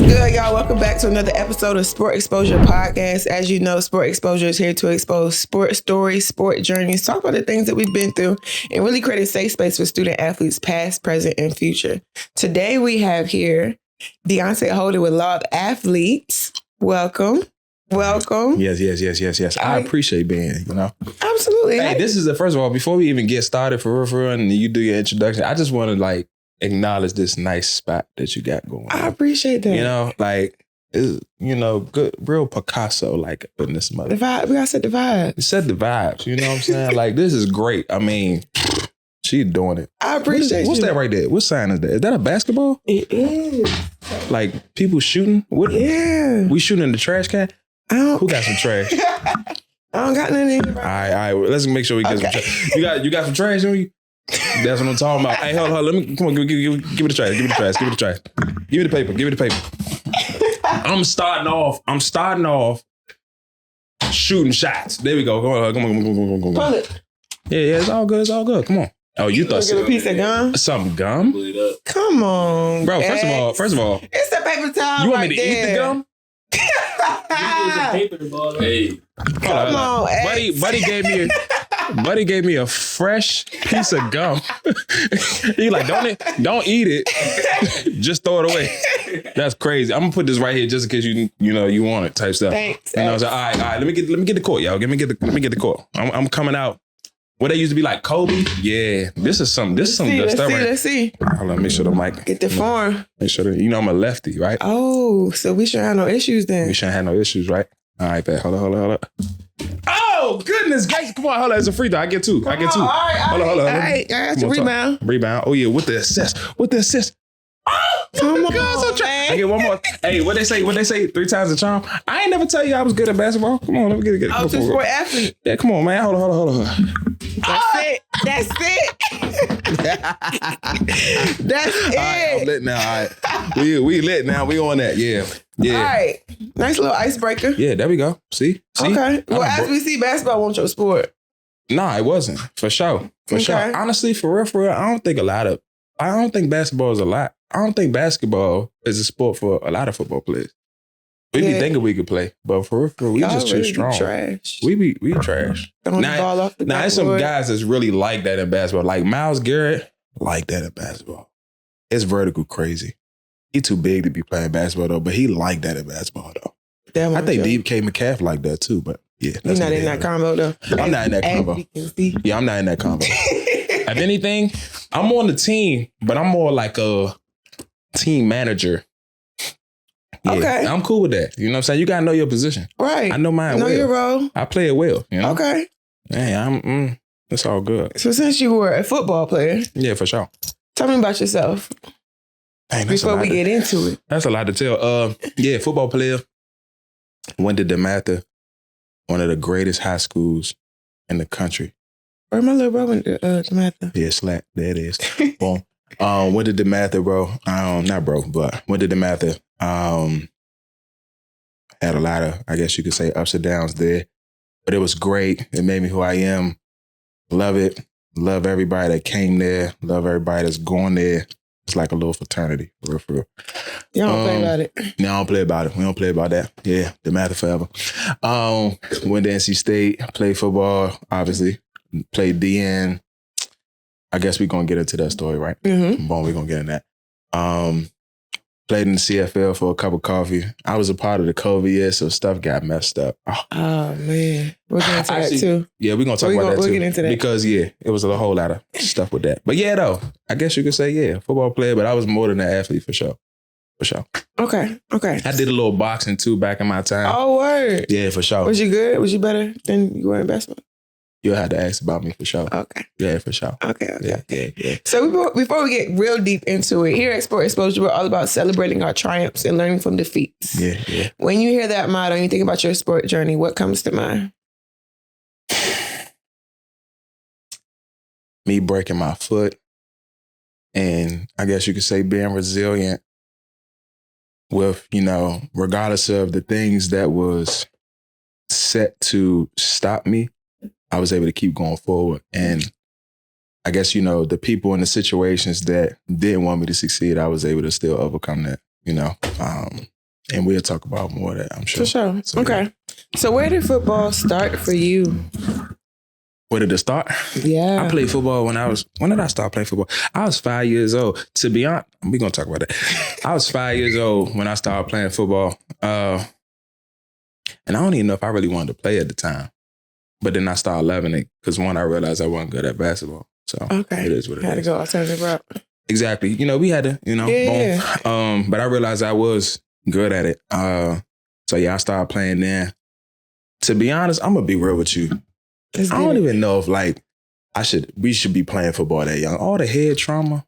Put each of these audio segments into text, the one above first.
good, y'all? Welcome back to another episode of Sport Exposure Podcast. As you know, Sport Exposure is here to expose sport stories, sport journeys, talk about the things that we've been through, and really create a safe space for student athletes past, present, and future. Today we have here Deonte Holden with Law of Athletes. Welcome. Yes. I appreciate being, Absolutely. Hey, this is the first of all, before we even get started for real, and you do your introduction, I just want to acknowledge this nice spot that you got going on. I appreciate that. It's, good, real Picasso, in this mother. The vibe, we gotta set the vibe. Set the vibes, you know what I'm saying? This is great. I mean, she's doing it. I appreciate What's that right there? What sign is that? Is that a basketball? It is. People shooting? What? Yeah. We shooting in the trash can? Who got some trash? I don't got nothing. All right. Let's make sure we get some trash. You got some trash on you? That's what I'm talking about. Hey, hold on. Let me, come on, give me the trash. Give me the trash. Give me the paper. I'm starting off shooting shots. There we go. Come on. Pull it. Yeah, it's all good. Come on. Oh, you thought so? Get a piece of gum? Some gum? Come on, bro. First of all, it's a paper towel. You want me to eat the gum? Hey, come on, Buddy gave me a fresh piece of gum. He don't eat it. Just throw it away. That's crazy. I'm gonna put this right here just in case you want it type stuff. Thanks. All right. Let me get the court, y'all. Let me get the court. I'm coming out. What they used to be like Kobe? Yeah, this is some good stuff, right? Let's see. Hold on, make sure the mic. Get the form. Make sure that I'm a lefty, right? Oh, so we shouldn't have no issues then. We shouldn't have no issues, right? All right, bet. Hold on. Oh, goodness gracious. Come on, hold on. It's a free throw. I get two. All right. Hold on. All right, I got your Rebound. Oh, yeah, with the assist. Oh, come on, I get one more. Hey, what they say? 3 times the charm. I ain't never tell you I was good at basketball. Come on, let me get it. I'm a sport athlete. Yeah, come on, man. Hold on. That's it. That's it. All right, I'm lit now. All right. We lit now. We on that. Yeah. All right. Nice little icebreaker. Yeah, there we go. See? Okay. Well, as we see, basketball wasn't your sport. Nah, it wasn't. For sure. Sure. Honestly, for real, I don't think basketball is a lot. I don't think basketball is a sport for a lot of football players. We be thinking we could play, but for real, we just too strong. Trash. We trash. Now, there's some guys that's really like that in basketball. Like Myles Garrett, like that in basketball. It's vertical crazy. He too big to be playing basketball though, but he like that in basketball though. I think DK Metcalf like that too, but yeah. You're not in that combo though. I'm not in that combo. Yeah, I'm not in that combo. If anything, I'm on the team, but I'm more like a team manager. Yeah, okay. I'm cool with that. You know what I'm saying? You got to know your position. Right. I know mine well. Know your role. I play it well. Okay. Yeah, it's all good. So since you were a football player. Yeah, for sure. Tell me about yourself. Before we get into it. That's a lot to tell. Yeah, football player. Went to DeMatha, one of the greatest high schools in the country. Where my little bro went to DeMatha. Yeah, slack. There it is. Boom. Went to DeMatha, bro. Not bro, but went to DeMatha. Had a lot of, I guess you could say, ups and downs there. But it was great. It made me who I am. Love it. Love everybody that came there. Love everybody that's going there. It's like a little fraternity, for real. Y'all don't play about it. No, I don't play about it. We don't play about that. Yeah, DeMatha forever. Went to NC State, played football, obviously. Played DN. I guess we're going to get into that story, right? Mm-hmm. Boom, we're going to get in that. Played in the CFL for a cup of coffee. I was a part of the COVID year, so stuff got messed up. Oh man. We'll get into that too. Yeah, we're going to talk about that too. We'll get into that. Because, it was a whole lot of stuff with that. But yeah, though, I guess you could say, football player, but I was more than an athlete for sure. Okay. I did a little boxing too back in my time. Oh, word. Yeah, for sure. Was you good? Was you better than you were in basketball? You'll have to ask about me for sure. Okay. Yeah, for sure. Okay. Yeah. So before we get real deep into it, here at Sport Exposure, we're all about celebrating our triumphs and learning from defeats. Yeah. When you hear that motto and you think about your sport journey, what comes to mind? Me breaking my foot and I guess you could say being resilient with, regardless of the things that was set to stop me, I was able to keep going forward. And I guess, the people in the situations that didn't want me to succeed, I was able to still overcome that, And we'll talk about more of that, I'm sure. For sure. So, Okay. yeah. So where did football start for you? Where did it start? Yeah. I played football when did I start playing football? I was 5 years old. To be honest, we're going to talk about that. I was 5 years old when I started playing football. And I don't even know if I really wanted to play at the time. But then I started loving it because I realized I wasn't good at basketball. So it is what it is. Had to go alternative route. Exactly. We had to, Yeah. boom. But I realized I was good at it. So yeah, I started playing then. To be honest, I'm gonna be real with you. I don't even know if we should be playing football that young. All the head trauma.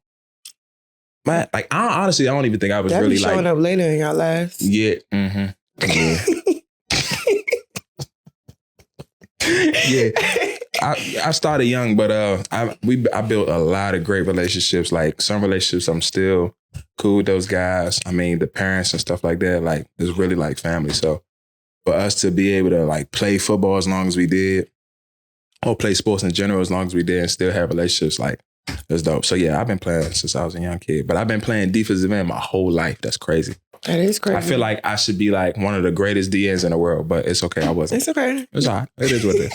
Man, I don't even think I was really showing up later in your lives. Yeah. Mm-hmm. Yeah. Yeah, I started young, but I built a lot of great relationships. Like some relationships, I'm still cool with those guys. I mean, the parents and stuff like that. Like it's really like family. So for us to be able to like play football as long as we did, or play sports in general as long as we did, and still have relationships, like it's dope. So yeah, I've been playing since I was a young kid, but I've been playing defensive end my whole life. That's crazy. That is crazy. I feel like I should be like one of the greatest DNs in the world, but it's okay. I wasn't. It's okay. It's all right. It is what it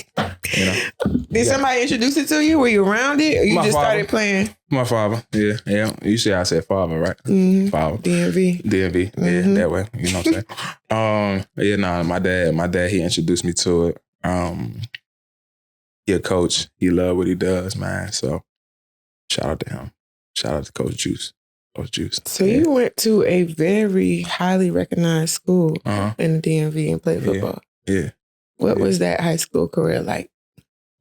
is. Did somebody introduce it to you? Were you around it, or you just started playing? My father. Yeah. You see, I said father, right? Mm-hmm. Father. DMV. Mm-hmm. Yeah, that way. You know what I'm saying? My dad, he introduced me to it. Yeah, coach. He loved what he does, man. So shout out to him. Shout out to Coach Juice. So you went to a very highly recognized school in the DMV and played football. Yeah. What was that high school career like?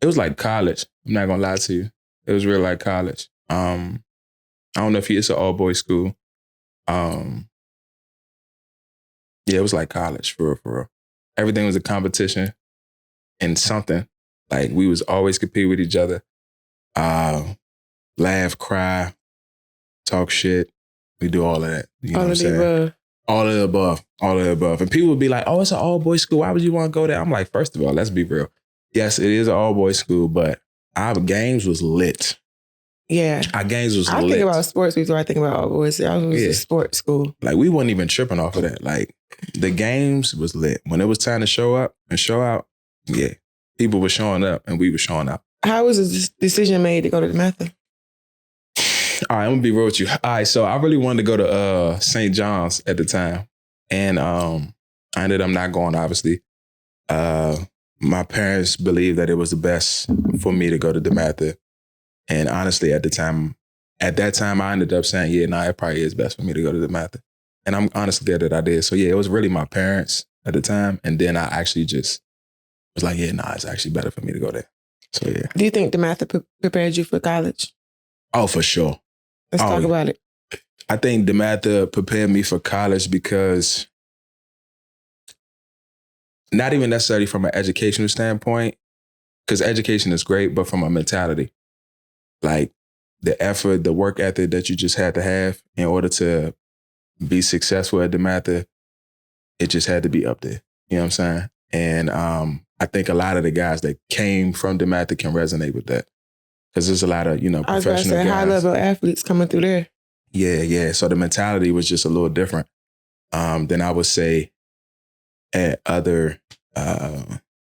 It was like college. I'm not gonna lie to you. It was real like college. I don't know if it's an all boys school. Yeah, it was like college for real. Everything was a competition and something. Like we was always compete with each other. Laugh, cry, talk shit. We do all of that. You know what I'm saying? Above. All of the above. And people would be like, oh, it's an all-boys school. Why would you want to go there? I'm like, first of all, let's be real. Yes, it is an all-boys school, but our games was lit. Yeah. Our games was lit. I think about sports before I think about all boys. I was a sports school. Like, we wasn't even tripping off of that. Like, the games was lit. When it was time to show up and show out, yeah, people were showing up and we were showing out. How was the decision made to go to the Mather? All right, I'm gonna be real with you. All right, so I really wanted to go to St. John's at the time. And I ended up not going, obviously. My parents believed that it was the best for me to go to DeMatha. And honestly, at that time, I ended up saying, yeah, it probably is best for me to go to DeMatha. And I'm honestly glad that I did. So yeah, it was really my parents at the time. And then I actually just was like, it's actually better for me to go there. So yeah. Do you think DeMatha prepared you for college? Oh, for sure. Let's talk about it. I think DeMatha prepared me for college because not even necessarily from an educational standpoint, because education is great, but from a mentality. Like the effort, the work ethic that you just had to have in order to be successful at DeMatha, it just had to be up there. You know what I'm saying? And I think a lot of the guys that came from DeMatha can resonate with that. Because there's a lot of, professional guys. High-level athletes coming through there. Yeah. So the mentality was just a little different than I would say at other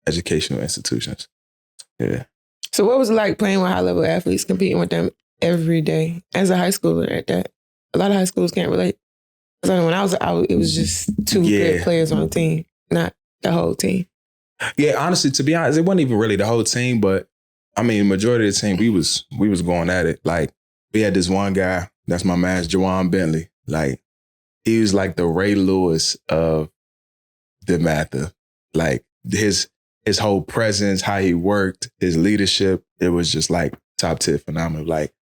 educational institutions. Yeah. So what was it like playing with high-level athletes, competing with them every day as a high schooler at that? A lot of high schools can't relate. Because when I was out, it was just two good players on the team, not the whole team. Yeah, honestly, to be honest, it wasn't even really the whole team, but I mean, majority of the team, we was going at it. Like, we had this one guy, that's my man, Jawan Bentley. Like, he was like the Ray Lewis of DeMatha. Like, his whole presence, how he worked, his leadership, it was just like top tier phenomenal. Like,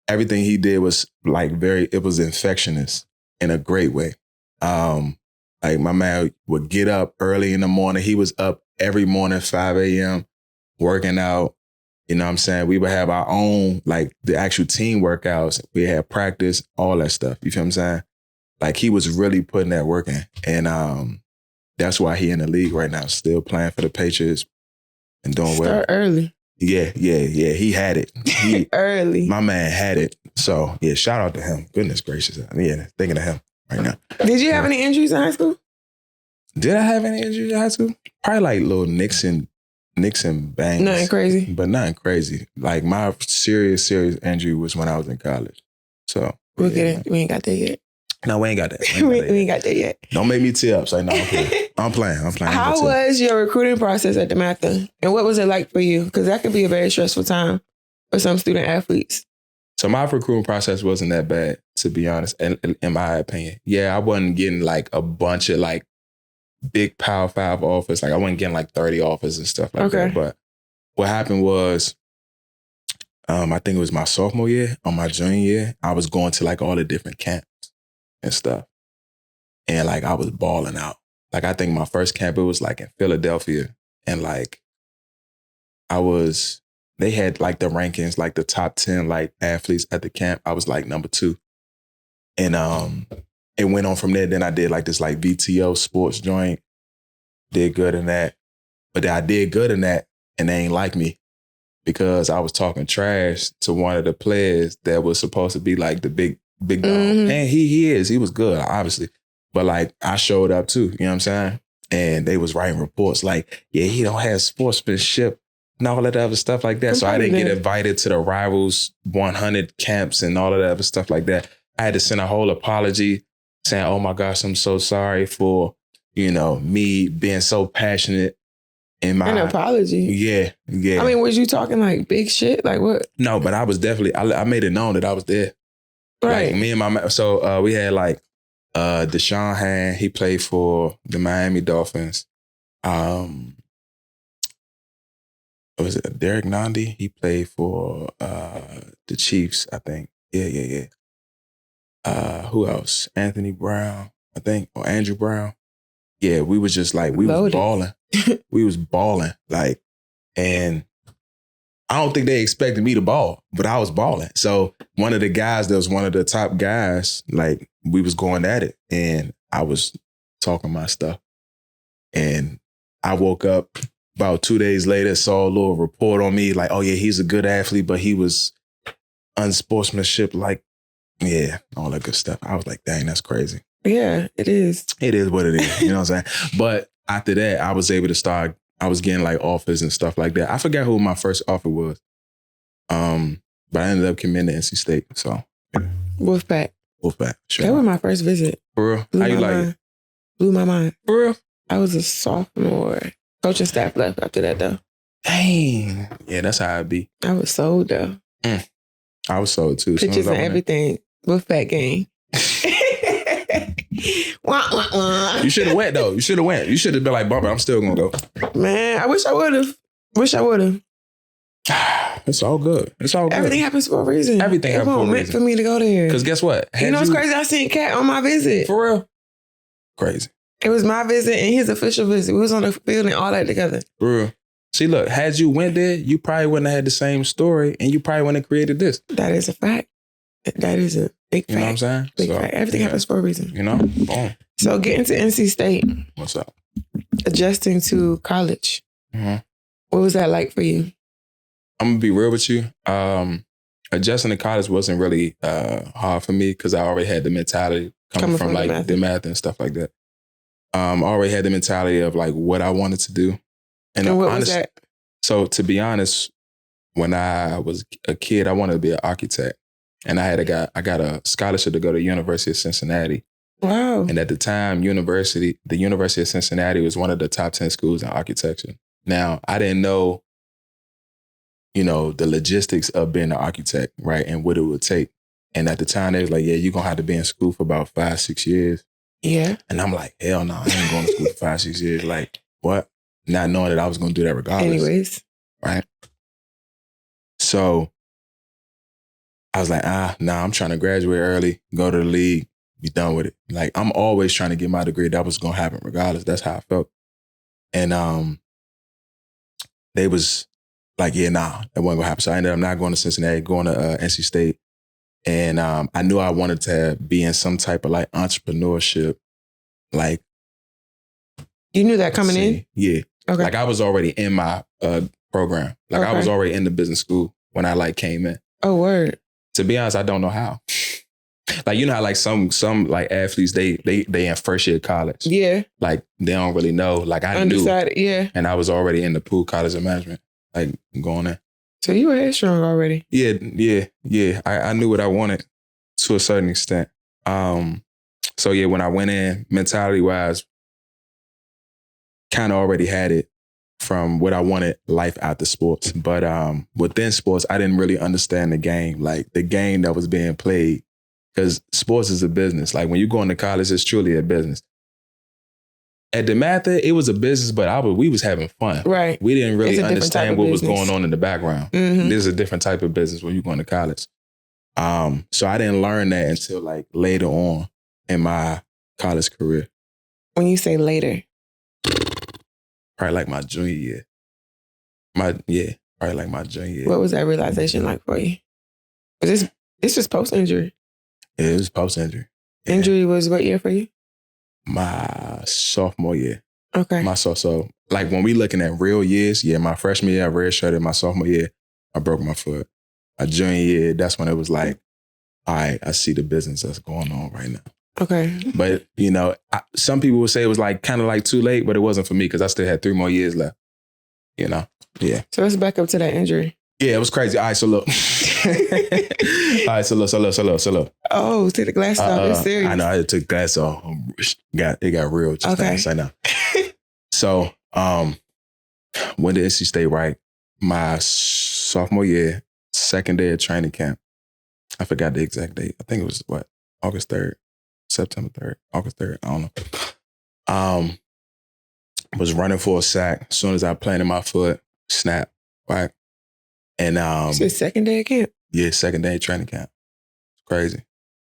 everything he did was like it was infectious in a great way. Like, my man would get up early in the morning. He was up every morning, 5 a.m., working out. You know what I'm saying? We would have our own, like, the actual team workouts. We had practice, all that stuff. You feel what I'm saying? Like, he was really putting that work in. And that's why he in the league right now, still playing for the Patriots and doing well. Start early. Yeah. He had it. Early. My man had it. So, yeah, shout out to him. Goodness gracious. Yeah, thinking of him. right now. Did you have any injuries in high school? Did I have any injuries in high school? Probably like little nicks and bangs. Nothing crazy. But nothing crazy. Like my serious injury was when I was in college. So we'll get it. We ain't got that yet. No, we ain't got that. We ain't got that yet. Don't make me tear up. Say no, I'm playing. How was your recruiting process at the Mather? And what was it like for you? Because that could be a very stressful time for some student athletes. So my recruiting process wasn't that bad, to be honest, in my opinion. Yeah, I wasn't getting like a bunch of like big Power 5 offers. Like I wasn't getting like 30 offers and stuff like that. But what happened was, I think it was my sophomore year or my junior year, I was going to like all the different camps and stuff. And like I was balling out. Like I think my first camp, it was like in Philadelphia. And like they had like the rankings, like the top 10 like athletes at the camp. I was like number 2. And it went on from there. Then I did like this like VTO sports joint. Did good in that. But then I did good in that and they ain't like me because I was talking trash to one of the players that was supposed to be like the big dog. Mm-hmm. And he was good, obviously. But like I showed up too, you know what I'm saying? And they was writing reports like, yeah, he don't have sportsmanship and all of that other stuff like that. So I didn't get invited to the Rivals 100 camps and all of that other stuff like that. I had to send a whole apology saying, oh my gosh, I'm so sorry for, me being so passionate in my... An apology? Yeah. I mean, was you talking like big shit? Like what? No, but I was definitely, I made it known that I was there. Right. Like me and so we had like Deshaun Hand, he played for the Miami Dolphins. Was it Derek Nandi? He played for the Chiefs, I think. Yeah. Who else? Anthony Brown, I think, or Andrew Brown. Yeah, we was just like, we was balling. We was balling. Like, and I don't think they expected me to ball, but I was balling. So one of the guys that was one of the top guys, like we was going at it and I was talking my stuff. And I woke up about 2 days later, saw a little report on me like, oh yeah, he's a good athlete, but he was unsportsmanship, like, yeah, all that good stuff. I was like, dang, that's crazy. Yeah, it is. It is what it is. You know what I'm saying? But after that, I was able to start, I was getting like offers and stuff like that. I forgot who my first offer was. But I ended up committing to NC State. So Wolfpack. Sure. That was my first visit. For real? How you like it? Blew my mind. For real? I was a sophomore. Coaching staff left after that though. Dang. Yeah, that's how it be. I was sold though. I was sold too. Pictures and everything. Wolfpack game. You should have went though. You should have went. You should have been like, Bumper, I'm still gonna go. Man, I wish I would have. It's all good. Everything happens for a reason. Everything happens for a reason. Meant for me to go there. Because guess what? It's crazy. I seen Cat on my visit. For real? Crazy. It was my visit and his official visit. We was on the field and all that together. For real. See, look, had you went there, you probably wouldn't have had the same story and you probably wouldn't have created this. That is a fact. That is a big fact. You know what I'm saying? Big fact. Everything happens for a reason. Boom. So getting to NC State. What's up? Adjusting to college. Mm-hmm. What was that like for you? I'm going to be real with you. Adjusting to college wasn't really hard for me because I already had the mentality coming from like the math and stuff like that. I already had the mentality of like what I wanted to do. And what was that? So to be honest, when I was a kid, I wanted to be an architect. And I got a scholarship to go to University of Cincinnati. Wow. And at the time, the University of Cincinnati was one of the top 10 schools in architecture. Now, I didn't know, the logistics of being an architect, right? And what it would take. And at the time, they was like, yeah, you're going to have to be in school for about 5-6 years. Yeah. And I'm like, hell no, I ain't going to school for 5-6 years. Like, what? Not knowing that I was going to do that regardless. Anyways. Right? So I was like, nah, I'm trying to graduate early, go to the league, be done with it. Like, I'm always trying to get my degree. That was going to happen regardless. That's how I felt. And they was like, yeah, nah, that wasn't going to happen. So I ended up not going to Cincinnati, going to NC State. And I knew I wanted to be in some type of like entrepreneurship. Like, you knew that coming in? Yeah. Okay. Like I was already in my program. Like I was already in the business school when I like came in. Oh, word. To be honest, I don't know how. Like, you know how like some like athletes, they in first year of college. Yeah. Like they don't really know. Like I Undecided, knew. yeah. And I was already in the pool college of management, like going in. So you were headstrong already. Yeah. I knew what I wanted to a certain extent. So yeah, when I went in, mentality wise, kind of already had it from what I wanted life after sports. But within sports, I didn't really understand the game, like the game that was being played. Because sports is a business. Like when you go into college, it's truly a business. At the Mather, it was a business, but we was having fun. Right. We didn't really understand what was business. going on in the background. Mm-hmm. This is a different type of business when you go into college. So I didn't learn that until like later on in my college career. When you say later? Probably like my junior year. Probably like my junior year. What was that realization like for you? Was this was post-injury? Yeah, it was post-injury. Yeah. Injury was what year for you? My sophomore year. Okay. So like when we looking at real years, yeah, my freshman year I redshirted. My sophomore year, I broke my foot. My junior year, that's when it was like, all right, I see the business that's going on right now. Okay. But, you know, some people would say it was like kind of like too late, but it wasn't for me because I still had 3 more years left. You know? Yeah. So let's back up to that injury. Yeah, it was crazy. All right, so look. All right, so look. Oh, take the glasses off. It's serious. I know, I took glasses off. It got real just okay. now. So, went to NC State, right? My sophomore year, second day of training camp. I forgot the exact date. I think it was August 3rd, September 3rd, August 3rd. I don't know. Was running for a sack. As soon as I planted my foot, snap, right? And it's the second day of camp. Yeah, second day of training camp. It's crazy.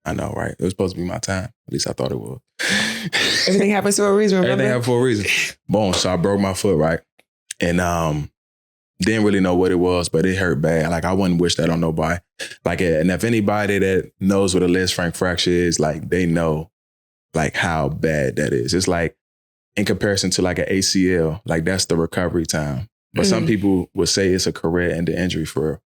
I know, right? It was supposed to be my time. At least I thought it was. Everything happens for a reason, remember? Everything happened for a reason. Boom. So I broke my foot, right? And didn't really know what it was, but it hurt bad. Like I wouldn't wish that on nobody. Like, and if anybody that knows what a Liz Frank fracture is, like they know like how bad that is. It's like in comparison to like an ACL, like that's the recovery time. But some people would say it's a career-ending injury for real,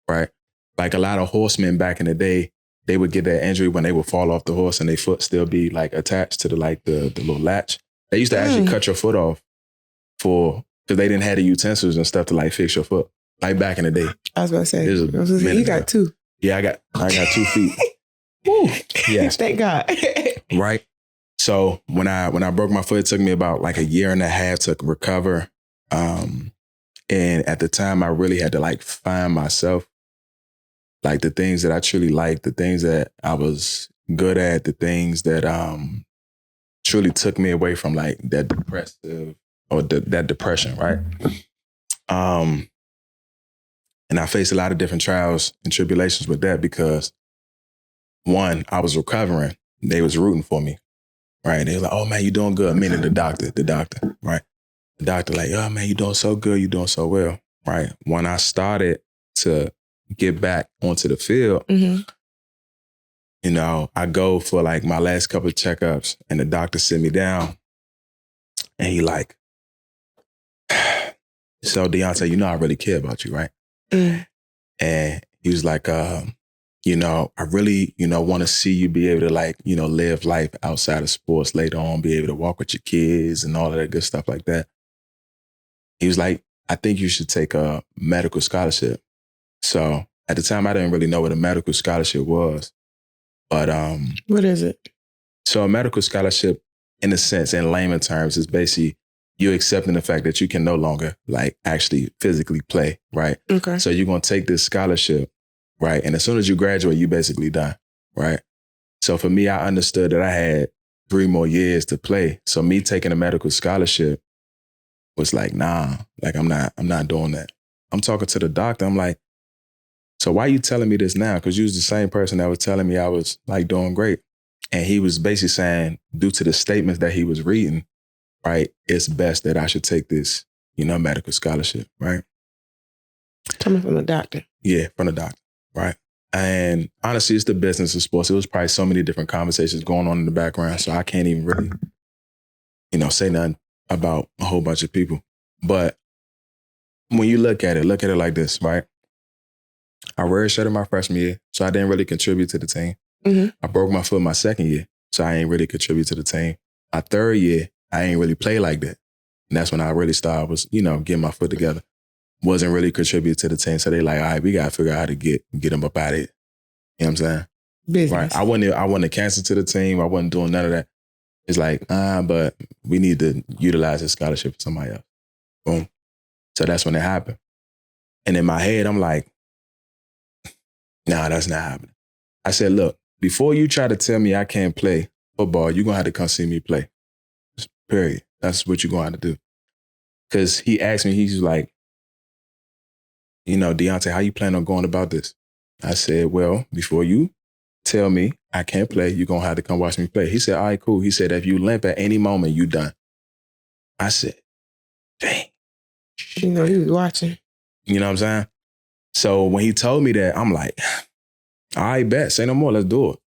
right? Like a lot of horsemen back in the day, they would get that injury when they would fall off the horse and their foot still be like attached to the little latch. They used to actually cut your foot off because they didn't have the utensils and stuff to like fix your foot. Like back in the day. I was going to say, you got 2. Yeah, I got 2 feet. Woo. Yes. Thank God. Right. So when I broke my foot, it took me about like a year and a half to recover. And at the time I really had to like find myself, like the things that I truly liked, the things that I was good at, the things that truly took me away from like that depressive or that depression, right? And I faced a lot of different trials and tribulations with that because one, I was recovering. They was rooting for me, right? They was like, oh man, you doing good. Meaning the doctor, right? The doctor like, oh man, you doing so good. You doing so well, right? When I started to get back onto the field, you know, I go for like my last couple of checkups and the doctor sit me down and he like, so Deonte, you know, I really care about you, right? And he was like, you know, I really, you know, want to see you be able to like, you know, live life outside of sports later on, be able to walk with your kids and all of that good stuff like that. He was like, I think you should take a medical scholarship. So at the time, I didn't really know what a medical scholarship was. But what is it? So a medical scholarship, in a sense, in layman terms, is basically you accepting the fact that you can no longer like actually physically play, right? Okay. So you're going to take this scholarship, right? And as soon as you graduate, you basically done, right? So for me, I understood that I had 3 more years to play. So me taking a medical scholarship was like, nah, like I'm not doing that. I'm talking to the doctor. I'm like, so why are you telling me this now? Because you was the same person that was telling me I was like doing great. And he was basically saying, due to the statements that he was reading, right, it's best that I should take this, you know, medical scholarship, right? Coming from the doctor. Yeah, from the doctor, right? And honestly, it's the business of sports. It was probably so many different conversations going on in the background, so I can't even really, you know, say nothing about a whole bunch of people. But when you look at it like this, right? I redshirted my freshman year, so I didn't really contribute to the team. I broke my foot my second year, so I ain't really contribute to the team. My third year, I ain't really play like that. And that's when I really started was, getting my foot together. Wasn't really contribute to the team. So they like, all right, we got to figure out how to get them up out of it. You know what I'm saying? Business. Right. I wasn't cancer to the team. I wasn't doing none of that. It's like, but we need to utilize this scholarship for somebody else. Boom. So that's when it happened. And in my head, I'm like, nah, that's not happening. I said, look, before you try to tell me I can't play football, you're going to have to come see me play. Just period. That's what you're going to have to do. Because he asked me, he's like, Deonte, how you plan on going about this? I said, well, before you tell me I can't play, you're going to have to come watch me play. He said, all right, cool. He said, if you limp at any moment, you done. I said, dang. He was watching. You know what I'm saying? So when he told me that, I'm like, all right, bet. Say no more. Let's do it.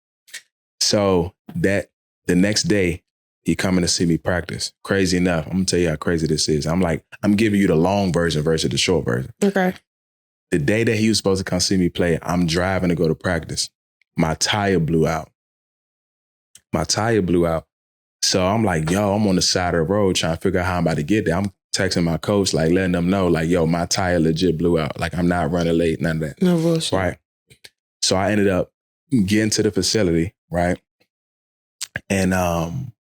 So that the next day, he coming to see me practice. Crazy enough. I'm going to tell you how crazy this is. I'm like, I'm giving you the long version versus the short version. Okay. The day that he was supposed to come see me play, I'm driving to go to practice. My tire blew out. So I'm like, yo, I'm on the side of the road trying to figure out how I'm about to get there. I'm texting my coach, like letting them know, like, yo, my tire legit blew out. Like I'm not running late, none of that. No bullshit. Right. So I ended up getting to the facility, right? And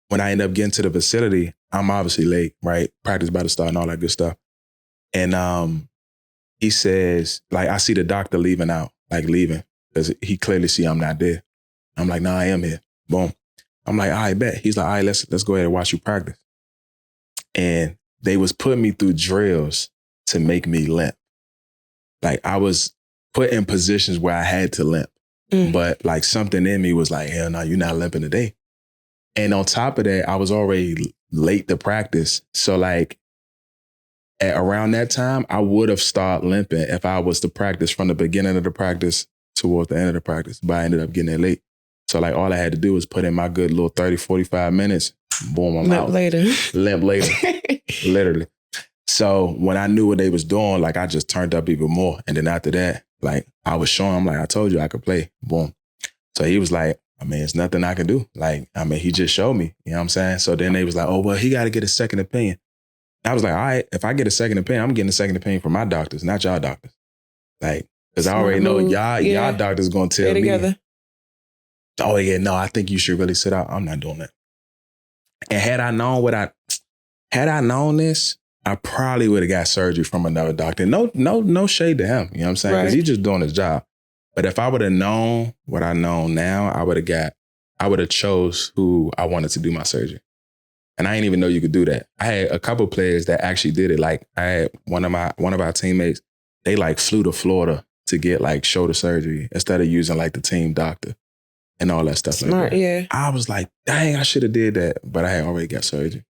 when I ended up getting to the facility, I'm obviously late, right? Practice about to start and all that good stuff. And he says, like, I see the doctor leaving, because he clearly see I'm not there. I'm like, nah, I am here. Boom. I'm like, all right, bet. He's like, all right, let's go ahead and watch you practice. And they was putting me through drills to make me limp. Like I was put in positions where I had to limp. But like something in me was like, hell no, you're not limping today. And on top of that, I was already late to practice. So like at around that time, I would have started limping if I was to practice from the beginning of the practice towards the end of the practice. But I ended up getting there late. So like all I had to do was put in my good little 30, 45 minutes. Boom, I'm out. Limp later. Literally. So when I knew what they was doing, like I just turned up even more. And then after that, like I was showing him, like I told you I could play. Boom. So he was like, I mean, it's nothing I can do. Like, I mean, he just showed me. You know what I'm saying? So then they was like, oh, well, he got to get a second opinion. I was like, all right, if I get a second opinion, I'm getting a second opinion from my doctors, not y'all doctors. Like, because I already know y'all doctors going to tell me, oh yeah, no, I think you should really sit out. I'm not doing that. And had I known this, I probably would have got surgery from another doctor. No shade to him. You know what I'm saying? Because he's just doing his job. But if I would have known what I know now, I would have chose who I wanted to do my surgery. And I didn't even know you could do that. I had a couple of players that actually did it. Like I had one of our teammates, they like flew to Florida to get like shoulder surgery instead of using like the team doctor and all that stuff. Smart, like that. Yeah. I was like, dang, I should have did that. But I had already got surgery.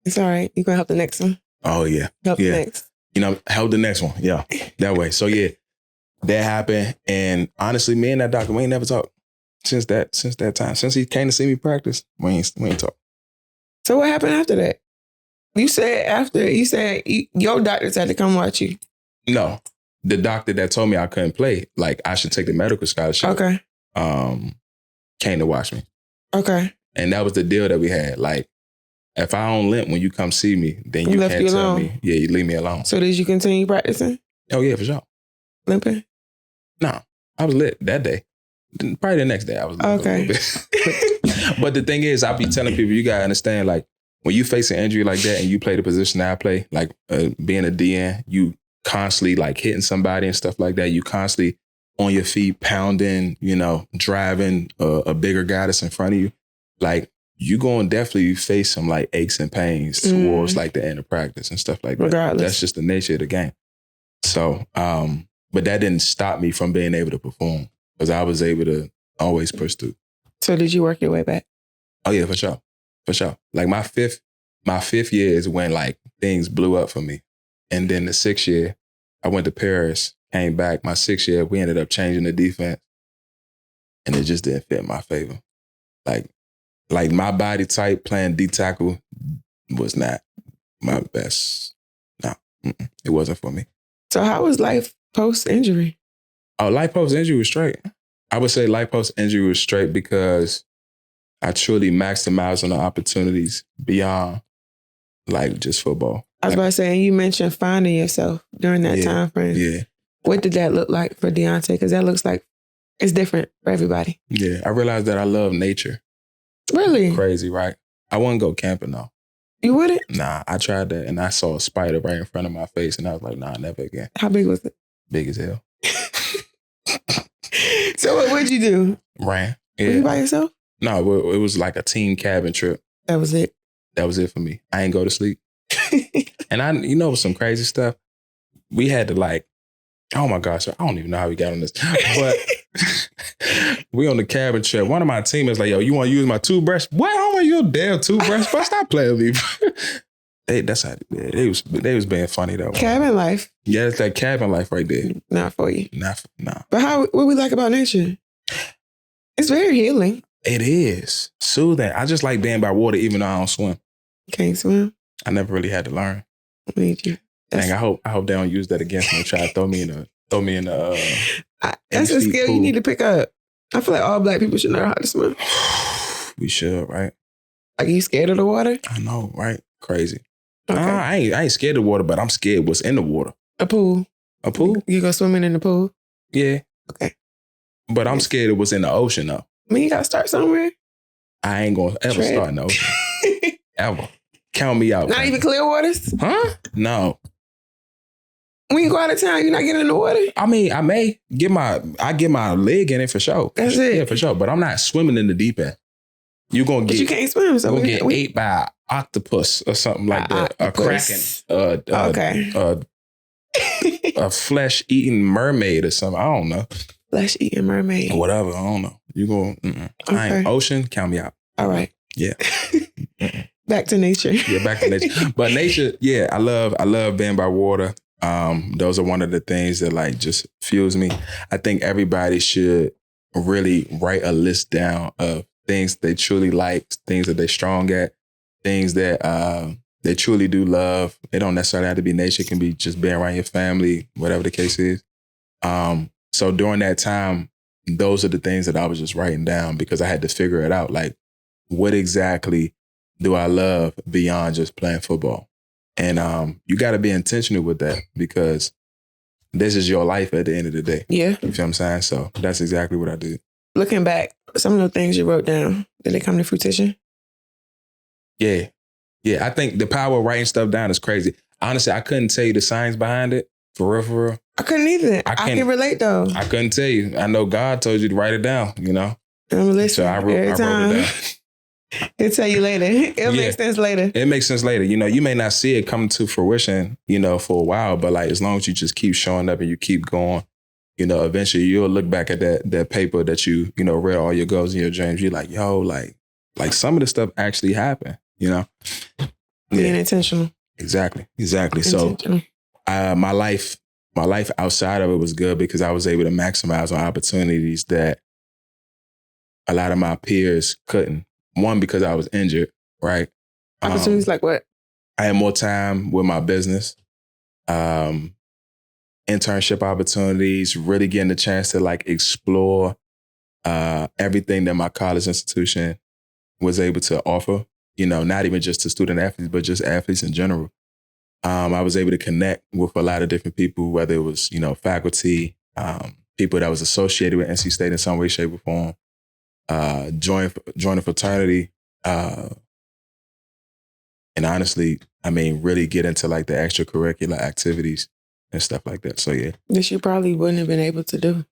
It's all right. You gonna help the next one? Oh yeah. Help the next. Help the next one. Yeah. That way. So yeah, that happened. And honestly, me and that doctor, we ain't never talked since that time. Since he came to see me practice, we ain't talked. So what happened after that? You said your doctors had to come watch you. No. The doctor that told me I couldn't play, like I should take the medical scholarship. Okay. Came to watch me. Okay. And that was the deal that we had. Like, if I don't limp when you come see me, then you can't tell me. Yeah, you leave me alone. So did you continue practicing? Oh yeah, for sure. Limping? No, I was lit that day. Probably the next day I was limping a little bit. But the thing is, I be telling people, you gotta understand, like when you face an injury like that and you play the position that I play, like being a DN, you constantly like hitting somebody and stuff like that. You constantly on your feet, pounding, driving a bigger guy that's in front of you. Like, you're going to definitely face some like aches and pains towards like the end of practice and stuff like that. Regardless. That's just the nature of the game. So, but that didn't stop me from being able to perform because I was able to always push through. So did you work your way back? Oh yeah, for sure. For sure. Like my fifth year is when like things blew up for me. And then the 6th year, I went to Paris, came back. My 6th year, we ended up changing the defense and it just didn't fit in my favor. Like my body type playing D tackle was not my best. No, it wasn't for me. So how was life post-injury? Oh, life post injury was straight. I would say life post injury was straight because I truly maximized on the opportunities beyond like just football. I was about to say, and you mentioned finding yourself during that time frame. Yeah. What did that look like for Deonte? Because that looks like it's different for everybody. Yeah. I realized that I love nature. Really? Crazy, right? I wouldn't go camping though. You wouldn't? Nah, I tried that and I saw a spider right in front of my face and I was like, nah, never again. How big was it? Big as hell. So what would you do? Ran. Were you by yourself? No, it was like a team cabin trip. That was it. That was it for me. I ain't go to sleep. And some crazy stuff. We had to like, oh my gosh, I don't even know how we got on this. But we on the cabin trip. One of my teammates like, yo, you want to use my toothbrush? What? I don't want your damn toothbrush. But stop playing with me. They was being funny though. Cabin life. Yeah, it's that cabin life right there. Not for you. Nah. But what we like about nature? It's very healing. It is soothing. I just like being by water, even though I don't swim. You can't swim? I never really had to learn. I need you. Dang, I hope they don't use that against me and try to throw me in the that's a skill you need to pick up. I feel like all Black people should know how to swim. We should, right? Like, you scared of the water? I know, right? Crazy. Okay. Nah, I ain't scared of water, but I'm scared what's in the water. A pool. A pool? You go swimming in the pool? Yeah. Okay. But I'm scared of what's in the ocean, though. I mean, you got to start somewhere. I ain't going to ever start in the ocean. Ever. Count me out. Not even clear waters? Huh? No. When you go out of town, you're not getting in the water? I mean, I may get my leg in it for sure. That's it. Yeah, for sure. But I'm not swimming in the deep end. You're going to get... But you can't swim. So you're going to get ate by an octopus or something like that. Octopus. A kraken. Okay. A flesh-eating mermaid or something. I don't know. Flesh-eating mermaid. Whatever. I don't know. You going... Okay. I ain't ocean. Count me out. All right. Yeah. Back to nature. Yeah, back to nature. But nature, yeah, I love being by water. Those are one of the things that like just fuels me. I think everybody should really write a list down of things they truly like, things that they're strong at, things that they truly do love. It don't necessarily have to be nature. It can be just being around your family, whatever the case is. So during that time, those are the things that I was just writing down because I had to figure it out. Like, what exactly do I love beyond just playing football? And you got to be intentional with that because this is your life at the end of the day. Yeah. You feel what I'm saying? So that's exactly what I did. Looking back, some of the things you wrote down, did they come to fruition? Yeah. Yeah. I think the power of writing stuff down is crazy. Honestly, I couldn't tell you the science behind it. For real, for real. I couldn't either. I can relate though. I couldn't tell you. I know God told you to write it down, you know? I'm listening. So I wrote it down. He'll tell you later. It'll make sense later. It makes sense later. You know, you may not see it come to fruition, you know, for a while, but like as long as you just keep showing up and you keep going, you know, eventually you'll look back at that paper that you know, read all your goals and your dreams. You're like, yo, like some of the stuff actually happened, you know? Being intentional. Exactly. So my life outside of it was good because I was able to maximize on opportunities that a lot of my peers couldn't. One, because I was injured, right? Opportunities like what? I had more time with my business, internship opportunities, really getting the chance to like explore everything that my college institution was able to offer, you know, not even just to student athletes, but just athletes in general. I was able to connect with a lot of different people, whether it was, you know, faculty, people that was associated with NC State in some way, shape, or form. Join a fraternity, and honestly, I mean, really get into like the extracurricular activities and stuff like that. So yeah, this you probably wouldn't have been able to do.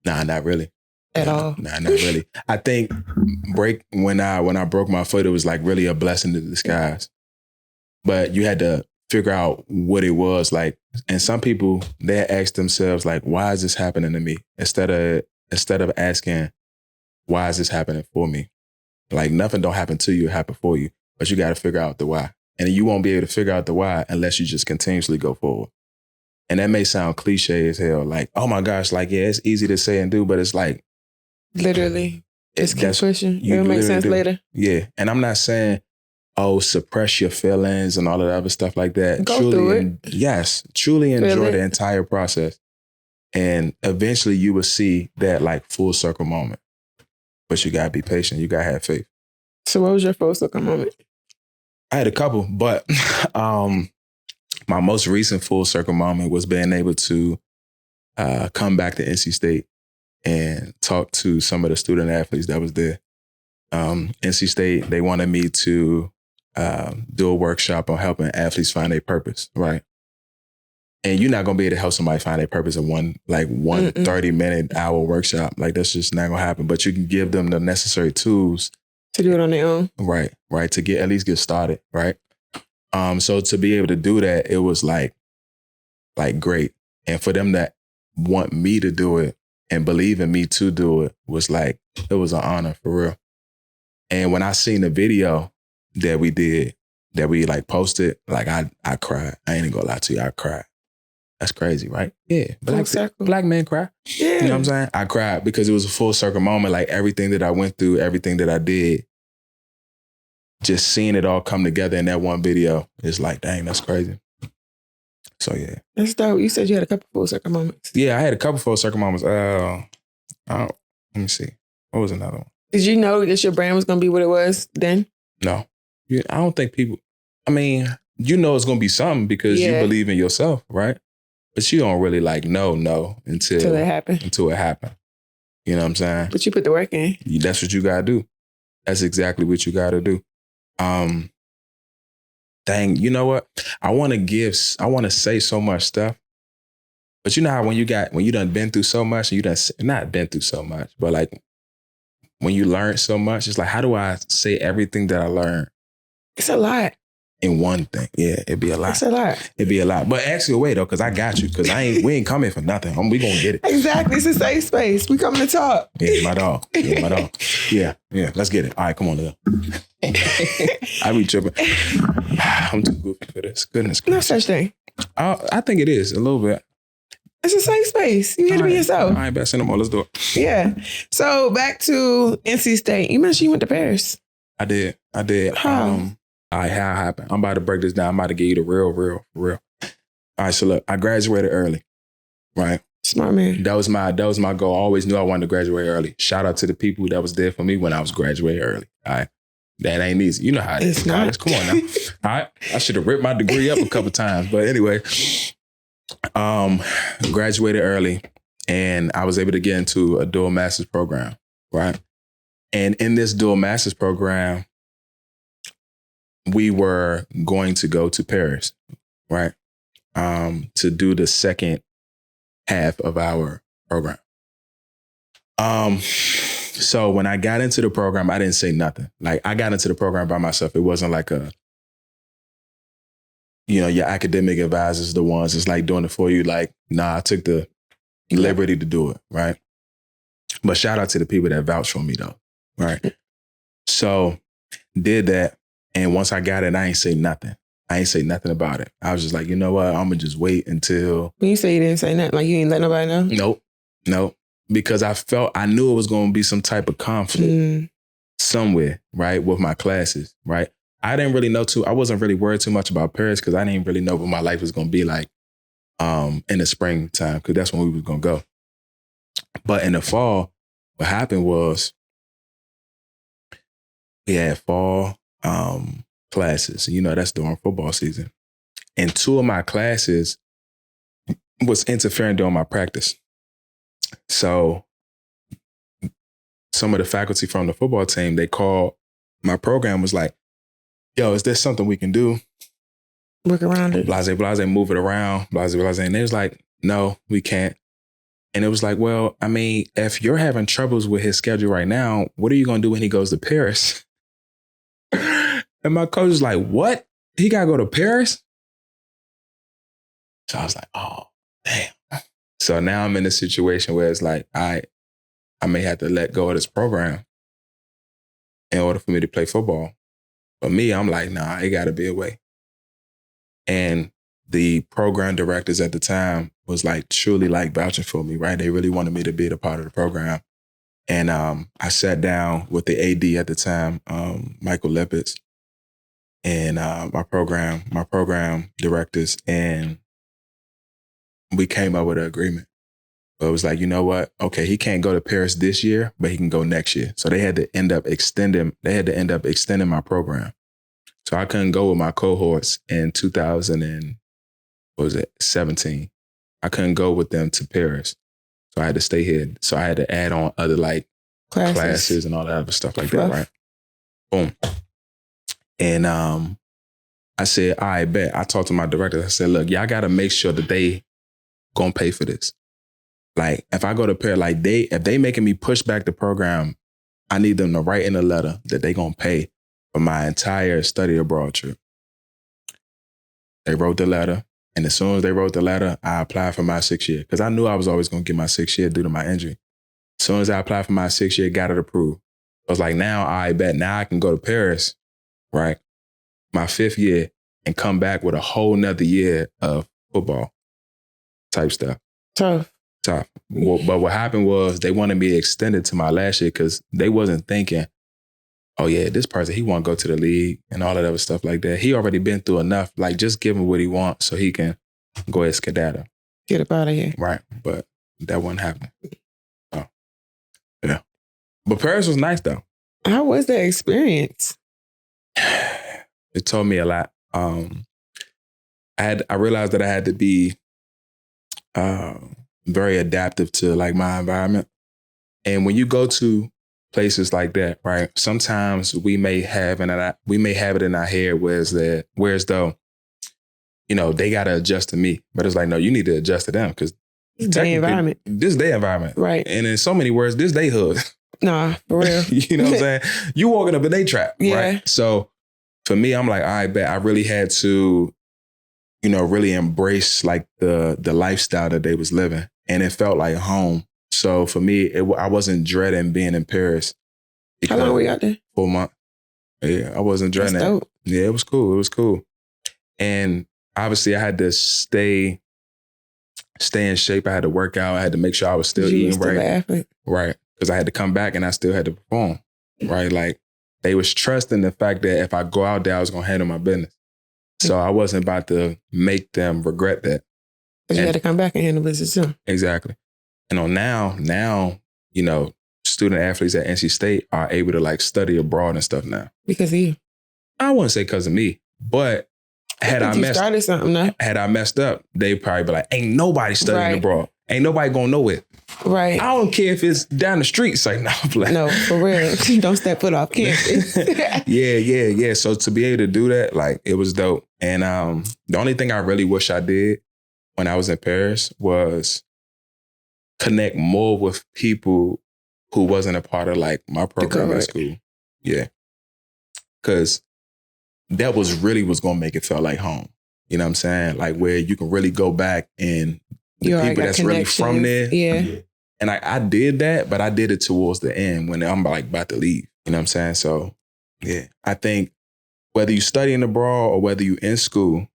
Nah, not really. At all. Nah, not really. I think when I broke my foot, it was like really a blessing in disguise. But you had to figure out what it was like. And some people, they ask themselves like, why is this happening to me? Instead of asking, why is this happening for me? Like nothing don't happen to you, it happen for you. But you got to figure out the why. And you won't be able to figure out the why unless you just continuously go forward. And that may sound cliche as hell. Like, oh my gosh, like, yeah, it's easy to say and do, but it's like. Literally. Just keep pushing. It'll make sense later. Yeah. And I'm not saying, oh, suppress your feelings and all of the other stuff like that. Go through it. Yes. Truly enjoy the entire process. And eventually you will see that like full circle moment. But you gotta be patient. You gotta have faith. So what was your full circle moment? I had a couple, but my most recent full circle moment was being able to come back to NC State and talk to some of the student athletes that was there. NC State, they wanted me to do a workshop on helping athletes find their purpose, right? And you're not gonna be able to help somebody find their purpose in one 30-minute hour workshop. Like that's just not gonna happen. But you can give them the necessary tools to do it on their own. Right. To at least get started, right? So to be able to do that, it was like great. And for them to want me to do it and believe in me to do it was like, it was an honor for real. And when I seen the video that we did, that we like posted, like I cried. I ain't gonna lie to you, I cried. That's crazy, right? Yeah. Black men cry. Yeah. You know what I'm saying? I cried because it was a full circle moment. Like everything that I went through, everything that I did, just seeing it all come together in that one video is like, dang, that's crazy. So yeah. That's dope. You said you had a couple full circle moments. Yeah, I had a couple full circle moments. Let me see. What was another one? Did you know that your brand was going to be what it was then? No. I don't think people, I mean, you know it's going to be something because you believe in yourself, right? But you don't really like know until it happened. Until it happened. You know what I'm saying? But you put the work in. That's what you got to do. That's exactly what you got to do. Dang, you know what? I want to say so much stuff. But you know how when you done been through so much and you done not been through so much, but like when you learn so much, it's like, how do I say everything that I learned? It's a lot. In one thing. Yeah, it'd be a lot. It's a lot. It'd be a lot. But actually, wait though, because I got you. Because we ain't coming for nothing. We gonna get it. Exactly. It's a safe space. We coming to talk. Yeah, my dog. Yeah, let's get it. All right, come on, Lil. I be tripping. I'm too goofy for this. Goodness gracious. No such thing. I think it is a little bit. It's a safe space. You get to be yourself. All right, best no more. Let's do it. Yeah. So back to NC State. You mentioned you went to Paris. I did. How? All right, how it happened? I'm about to break this down. I'm about to give you the real. All right, so look, I graduated early, right? Smart man. That was my goal. I always knew I wanted to graduate early. Shout out to the people that was there for me when I was graduating early. All right, that ain't easy. You know how it is. It's not. Come on now. All right, I should have ripped my degree up a couple times, but anyway, graduated early, and I was able to get into a dual master's program, right? And in this dual master's program, we were going to go to Paris, right? To do the second half of our program. So when I got into the program, I didn't say nothing. Like I got into the program by myself. It wasn't like your academic advisors, the ones that's like doing it for you. Like, nah, I took the liberty to do it, right? But shout out to the people that vouched for me though, right? So did that. And once I got it, I ain't say nothing. I ain't say nothing about it. I was just like, you know what? I'm going to just wait until... When you say you didn't say nothing, like you ain't let nobody know? Nope. Because I knew it was going to be some type of conflict somewhere, right? With my classes, right? I didn't really know I wasn't really worried too much about Paris because I didn't really know what my life was going to be like in the springtime because that's when we was going to go. But in the fall, what happened was we had fall... classes. That's during football season. And two of my classes was interfering during my practice. So some of the faculty from the football team, they called my program, was like, yo, is there something we can do? Work around it. Blase, move it around. Blase. And they was like, no, we can't. And it was like, well, I mean, if you're having troubles with his schedule right now, what are you going to do when he goes to Paris? And my coach was like, what? He got to go to Paris? So I was like, oh, damn. So now I'm in a situation where it's like, I may have to let go of this program in order for me to play football. But me, I'm like, nah, it got to be a way. And the program directors at the time was like truly like vouching for me, right? They really wanted me to be a part of the program. And I sat down with the AD at the time, Michael Lippitz, and my program directors, and we came up with an agreement. But it was like, you know what? Okay, he can't go to Paris this year, but he can go next year. So they had to end up extending my program. So I couldn't go with my cohorts in 2017. I couldn't go with them to Paris. So I had to stay here. So I had to add on other like classes and all that other stuff like that, right? Boom. And I said, all right, bet. I talked to my director. I said, look, y'all got to make sure that they gonna pay for this. Like, if I go to Paris, like if they making me push back the program, I need them to write in a letter that they gonna pay for my entire study abroad trip. They wrote the letter. And as soon as they wrote the letter, I applied for my 6th year because I knew I was always going to get my 6th year due to my injury. As soon as I applied for my 6th year, got it approved. I was like, now I bet now I can go to Paris, right? My 5th year and come back with a whole nother year of football type stuff. Tough. But what happened was they wanted me extended to my last year because they wasn't thinking, oh yeah, this person, he want to go to the league and all that other stuff like that. He already been through enough. Like, just give him what he wants so he can go ahead and skedaddle. Get up out of here. Right. But that wasn't happening. Oh, yeah. But Paris was nice though. How was that experience? It taught me a lot. I realized that I had to be very adaptive to like my environment. And when you go to places like that, right? Sometimes we may have it in our head whereas though, you know, they gotta adjust to me. But it's like, no, you need to adjust to them because their environment. This is their environment. Right. And in so many words, this they hood. Nah, for real. You know what I'm saying? You walking up in they trap, Yeah. right? So for me, I'm like, all right, bet I really had to, you know, really embrace like the lifestyle that they was living. And it felt like home. So for me, I wasn't dreading being in Paris. How long were you out there? 4 months. Yeah, I wasn't dreading That's dope. that. Yeah, it was cool. It was cool. And obviously I had to stay in shape. I had to work out. I had to make sure I was still eating right. An athlete. Right. Because I had to come back and I still had to perform. Right. Like they was trusting the fact that if I go out there, I was going to handle my business. So I wasn't about to make them regret that. Because you had to come back and handle business too. Exactly. And on now, you know, student athletes at NC State are able to like study abroad and stuff now. Because of you. I wouldn't say because of me, but had I messed up, they'd probably be like, ain't nobody studying abroad. Ain't nobody going nowhere. Right. I don't care if it's down the street. It's like, no, for real. Don't step foot off campus. Yeah. So to be able to do that, like, it was dope. And the only thing I really wish I did when I was in Paris was connect more with people who wasn't a part of like my program at school. Yeah. Because that was going to make it feel like home. You know what I'm saying? Like where you can really go back and the people that's really from there. Yeah. And I did that, but I did it towards the end when I'm like about to leave. You know what I'm saying? So yeah, I think whether you studying abroad or whether you in school,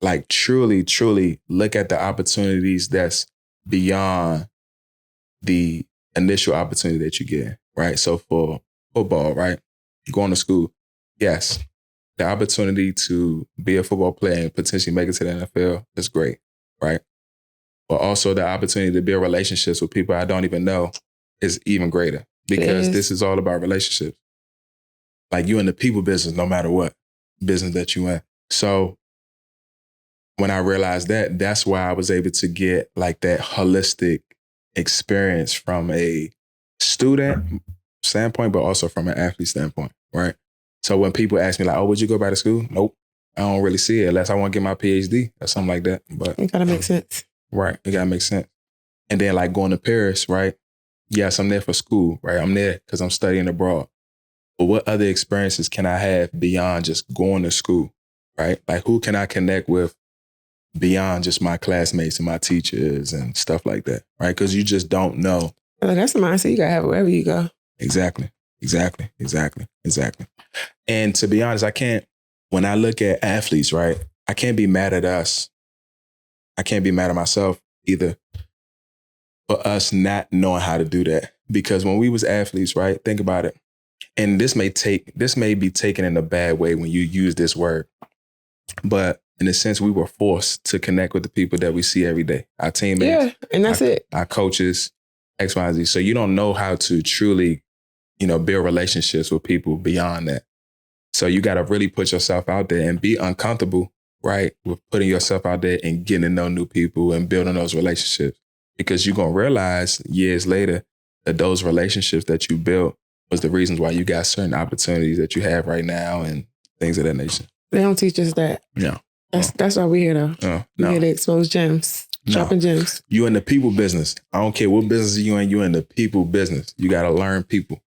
like truly look at the opportunities that's beyond the initial opportunity that you get, right? So for football, right? Going to school, yes, the opportunity to be a football player and potentially make it to the NFL is great, right? But also the opportunity to build relationships with people I don't even know is even greater because this is all about relationships. Like you in the people business, no matter what business that you in. So when I realized that, that's why I was able to get like that holistic experience from a student standpoint, but also from an athlete standpoint, right? So when people ask me like, oh, would you go back to school? Nope. I don't really see it unless I want to get my PhD or something like that. But it gotta make sense. Right. It gotta make sense. And then like going to Paris, right? Yes, I'm there for school, right? I'm there because I'm studying abroad. But what other experiences can I have beyond just going to school, right? Like who can I connect with beyond just my classmates and my teachers and stuff like that, right? Because you just don't know. Well, that's the mindset you gotta have wherever you go. Exactly. And to be honest, when I look at athletes, right, I can't be mad at us. I can't be mad at myself either for us not knowing how to do that. Because when we was athletes, right, think about it. And this may be taken in a bad way when you use this word. But in a sense, we were forced to connect with the people that we see every day. Our teammates. Yeah, and that's it. Our coaches, X, Y, and Z. So you don't know how to truly, build relationships with people beyond that. So you got to really put yourself out there and be uncomfortable, right? With putting yourself out there and getting to know new people and building those relationships. Because you're going to realize years later that those relationships that you built was the reasons why you got certain opportunities that you have right now and things of that nature. They don't teach us that. No. That's why we're here though. We're here to expose gems. Dropping gems. You in the people business. I don't care what business you in the people business. You got to learn people.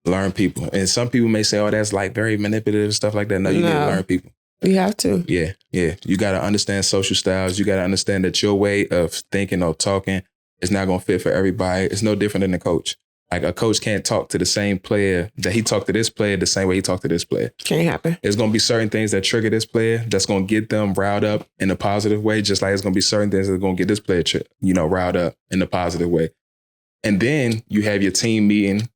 Learn people. And some people may say, oh, that's like very manipulative and stuff like that. No, you need to learn people. You have to. Yeah. You got to understand social styles. You got to understand that your way of thinking or talking is not going to fit for everybody. It's no different than a coach. Like a coach can't talk to the same player that he talked to this player the same way he talked to this player. Can't happen. There's going to be certain things that trigger this player that's going to get them riled up in a positive way, just like it's going to be certain things that are going to get this player, riled up in a positive way. And then you have your team meeting.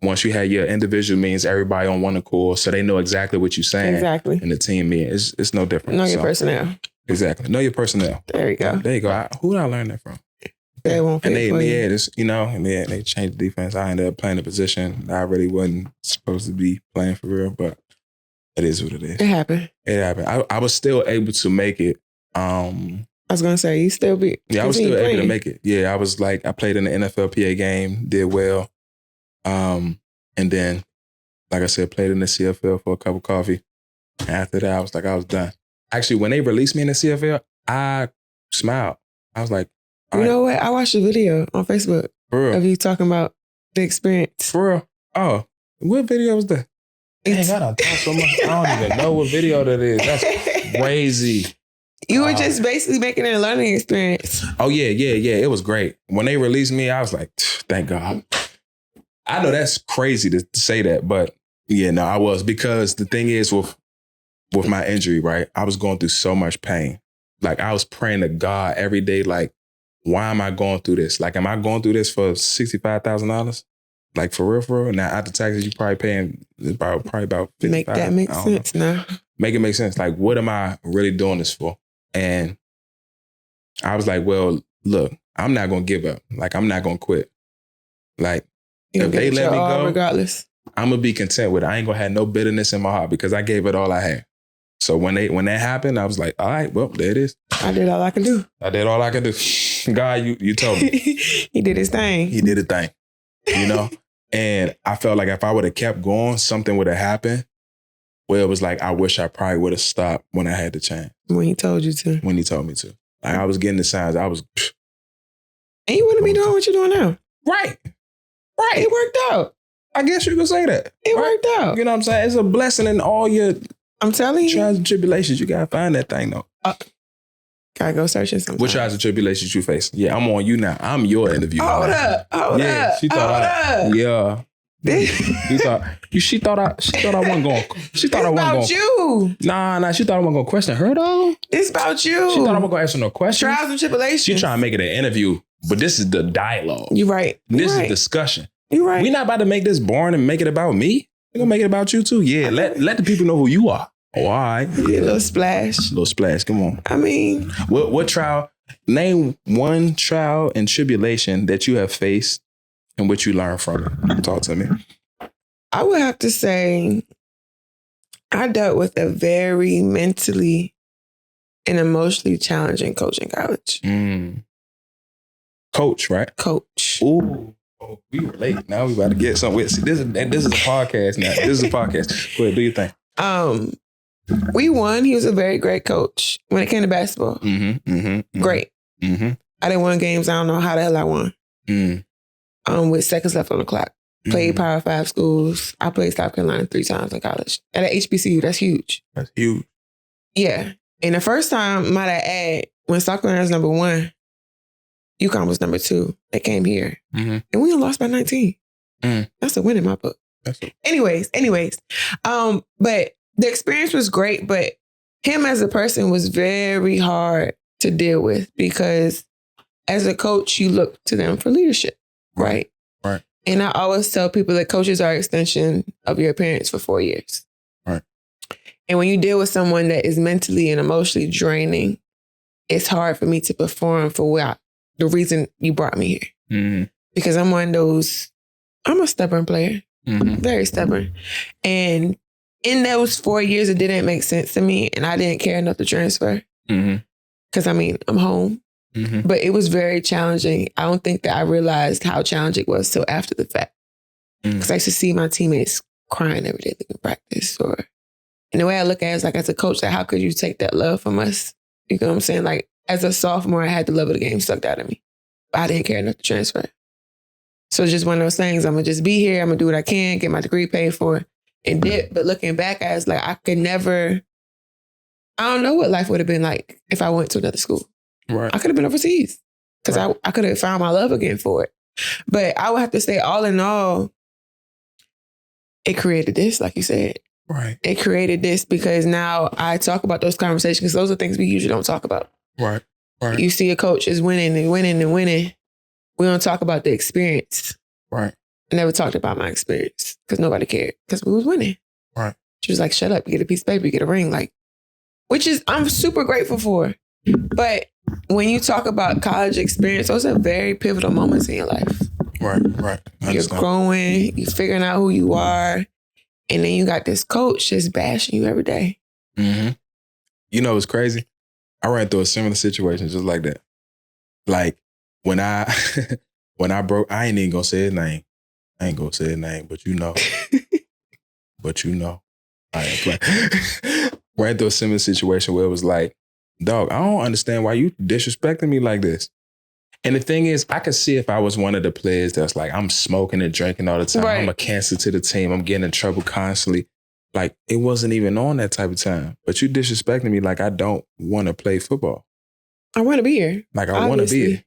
Once you have your individual meetings, everybody on one accord, so they know exactly what you're saying. Exactly. In the team meeting, it's no different. Know your personnel. Exactly. Know your personnel. There you go. There you go. Who did I learn that from? They won't fit for you. And they changed the defense. I ended up playing a position that I really wasn't supposed to be playing for real, but it is what it is. It happened. I was still able to make it. I was gonna say, you still be. Yeah, I was still able to make it. Yeah, I played in the NFLPA game, did well. And then, like I said, played in the CFL for a cup of coffee. After that, I was done. Actually, when they released me in the CFL, I smiled. I was like, you know what? I watched a video on Facebook of you talking about the experience. For real? Oh, what video was that? Dang, I done talk so much. I don't even know what video that is. That's crazy. You were just basically making it a learning experience. Oh, yeah. It was great. When they released me, I was like, thank God. I know that's crazy to say that, but yeah, no, I was. Because the thing is with my injury, right, I was going through so much pain. Like, I was praying to God every day, like, why am I going through this? Like, am I going through this for $65,000? Like, for real? Now, after taxes, you probably paying probably about $55,000. Make that make sense now. Make it make sense. Like, what am I really doing this for? And I was like, well, look, I'm not going to give up. Like, I'm not going to quit. Like, if they let me go, regardless, I'm going to be content with it. I ain't going to have no bitterness in my heart because I gave it all I had. So when that happened, I was like, all right, well, there it is. I did all I could do. God, you told me. He did his thing. He did a thing, And I felt like if I would have kept going, something would have happened. Well, it was like, I wish I probably would have stopped when I had the chance. When he told you to. When he told me to. Like, I was getting the signs. I was. And you wouldn't be doing what you're doing now. Right. It worked out. I guess you could say that. It worked out. You know what I'm saying? It's a blessing in all your I'm telling you. Trials and tribulations. You got to find that thing, though. Gotta go searching sometimes. What trials and tribulations you face? Yeah, I'm on you now. I'm your interview. Hold up. She thought Yeah. She thought I wasn't going. She thought I wasn't going. It's about you. Nah. She thought I wasn't going to question her, though. It's about you. She thought I wasn't going to ask her no questions. Trials and tribulations. She trying to make it an interview, but this is the dialogue. You're right. This is discussion. You're right. We're not about to make this boring and make it about me. We're going to make it about you, too. Yeah, let the people know who you are. Oh, all right. Yeah, a little splash. Come on. I mean. What trial? Name one trial and tribulation that you have faced and what you learned from it. Talk to me. I would have to say I dealt with a very mentally and emotionally challenging coach in college. Coach, right? Coach. Ooh. Oh, we relate. Now we about to get something. See, this is a podcast now. This is a podcast. Go ahead, do your thing. We won. He was a very great coach when it came to basketball. Great. I didn't win games. I don't know how the hell I won. With seconds left on the clock. Played Power 5 schools. I played South Carolina 3 times in college. At an HBCU, that's huge. That's huge. Yeah. And the first time, might I add, when South Carolina was number 1, UConn was number 2. They came here. And we lost by 19. That's a win in my book. Anyways. But the experience was great, but him as a person was very hard to deal with because as a coach, you look to them for leadership, right? Right. And I always tell people that coaches are an extension of your parents for 4 years. Right. And when you deal with someone that is mentally and emotionally draining, it's hard for me to perform for the reason you brought me here. Mm-hmm. Because I'm one of those, I'm a stubborn player, very stubborn. And in those 4 years, it didn't make sense to me and I didn't care enough to transfer. Because I'm home. But it was very challenging. I don't think that I realized how challenging it was till after the fact. Because I used to see my teammates crying every day in practice. And the way I look at it is like, as a coach, like, how could you take that love from us? You know what I'm saying? Like, as a sophomore, I had the love of the game sucked out of me. But I didn't care enough to transfer. So it's just one of those things. I'm going to just be here. I'm going to do what I can, get my degree paid for, and dip. But looking back at it, it's like, I don't know what life would have been like if I went to another school. Right. I could have been overseas because I could have found my love again for it. But I would have to say, all in all, it created this, like you said. Right. It created this because now I talk about those conversations because those are things we usually don't talk about. Right. Right. You see a coach is winning and winning and winning. We don't talk about the experience. Right. I never talked about my experience because nobody cared because we was winning. Right. She was like, shut up, you get a piece of paper, you get a ring. Like, which is, I'm super grateful for. But when you talk about college experience, those are very pivotal moments in your life. Right, right. You're growing, you're figuring out who you are, and then you got this coach just bashing you every day. You know, it's crazy. I ran through a similar situation just like that. Like when I broke, I ain't even gonna say his name. I ain't gonna say his name, but you know. I ain't playing. Ran through a similar situation where it was like, dog, I don't understand why you disrespecting me like this. And the thing is, I could see if I was one of the players that's like, I'm smoking and drinking all the time. Right. I'm a cancer to the team. I'm getting in trouble constantly. Like, it wasn't even on that type of time. But you disrespecting me like I don't want to play football. I want to be here. Like, I want to be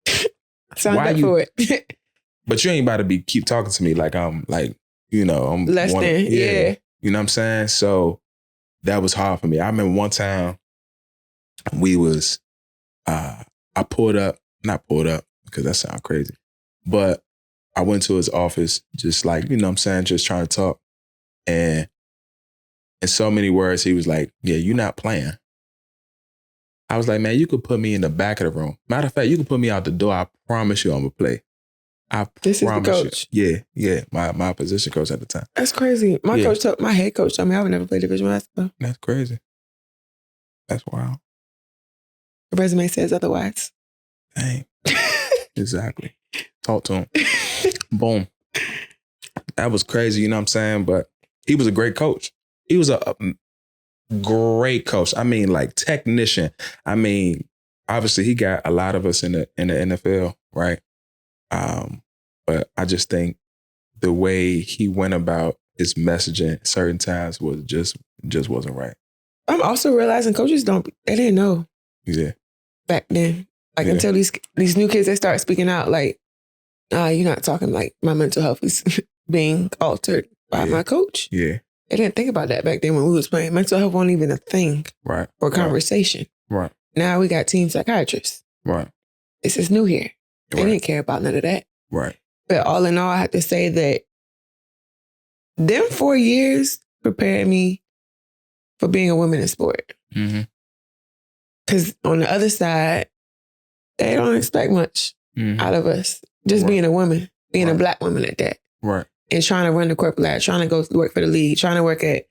here. Sign up for it. But you ain't about to keep talking to me like I'm like, I'm less than, yeah. You know what I'm saying? So that was hard for me. I remember one time we was, I not pulled up because that sounds crazy, but I went to his office just like, just trying to talk. And in so many words, he was like, yeah, you're not playing. I was like, man, you could put me in the back of the room. Matter of fact, you could put me out the door. I promise you I'm going to play. This is the coach. You. Yeah. My position coach at the time. That's crazy. My head coach told me I would never play Division I basketball. That's crazy. That's wild. The resume says otherwise. Dang. Exactly. Talk to him. Boom. That was crazy, you know what I'm saying? But he was a great coach. He was a great coach. I mean, like technician. I mean, obviously he got a lot of us in the NFL, right? But I just think the way he went about his messaging at certain times was just wasn't right. I'm also realizing coaches they didn't know. Yeah. Back then. Like until these new kids, they start speaking out like, you're not talking like my mental health is being altered by my coach. Yeah. They didn't think about that back then when we was playing. Mental health wasn't even a thing. Right. Or conversation. Right. Now we got team psychiatrists. Right. This is new here. They didn't care about none of that. Right. But all in all, I have to say that them 4 years prepared me for being a woman in sport. Because on the other side, they don't expect much out of us. Just being a woman, being a Black woman at that. Right. And trying to run the corporate ladder, trying to go work for the league, trying to work at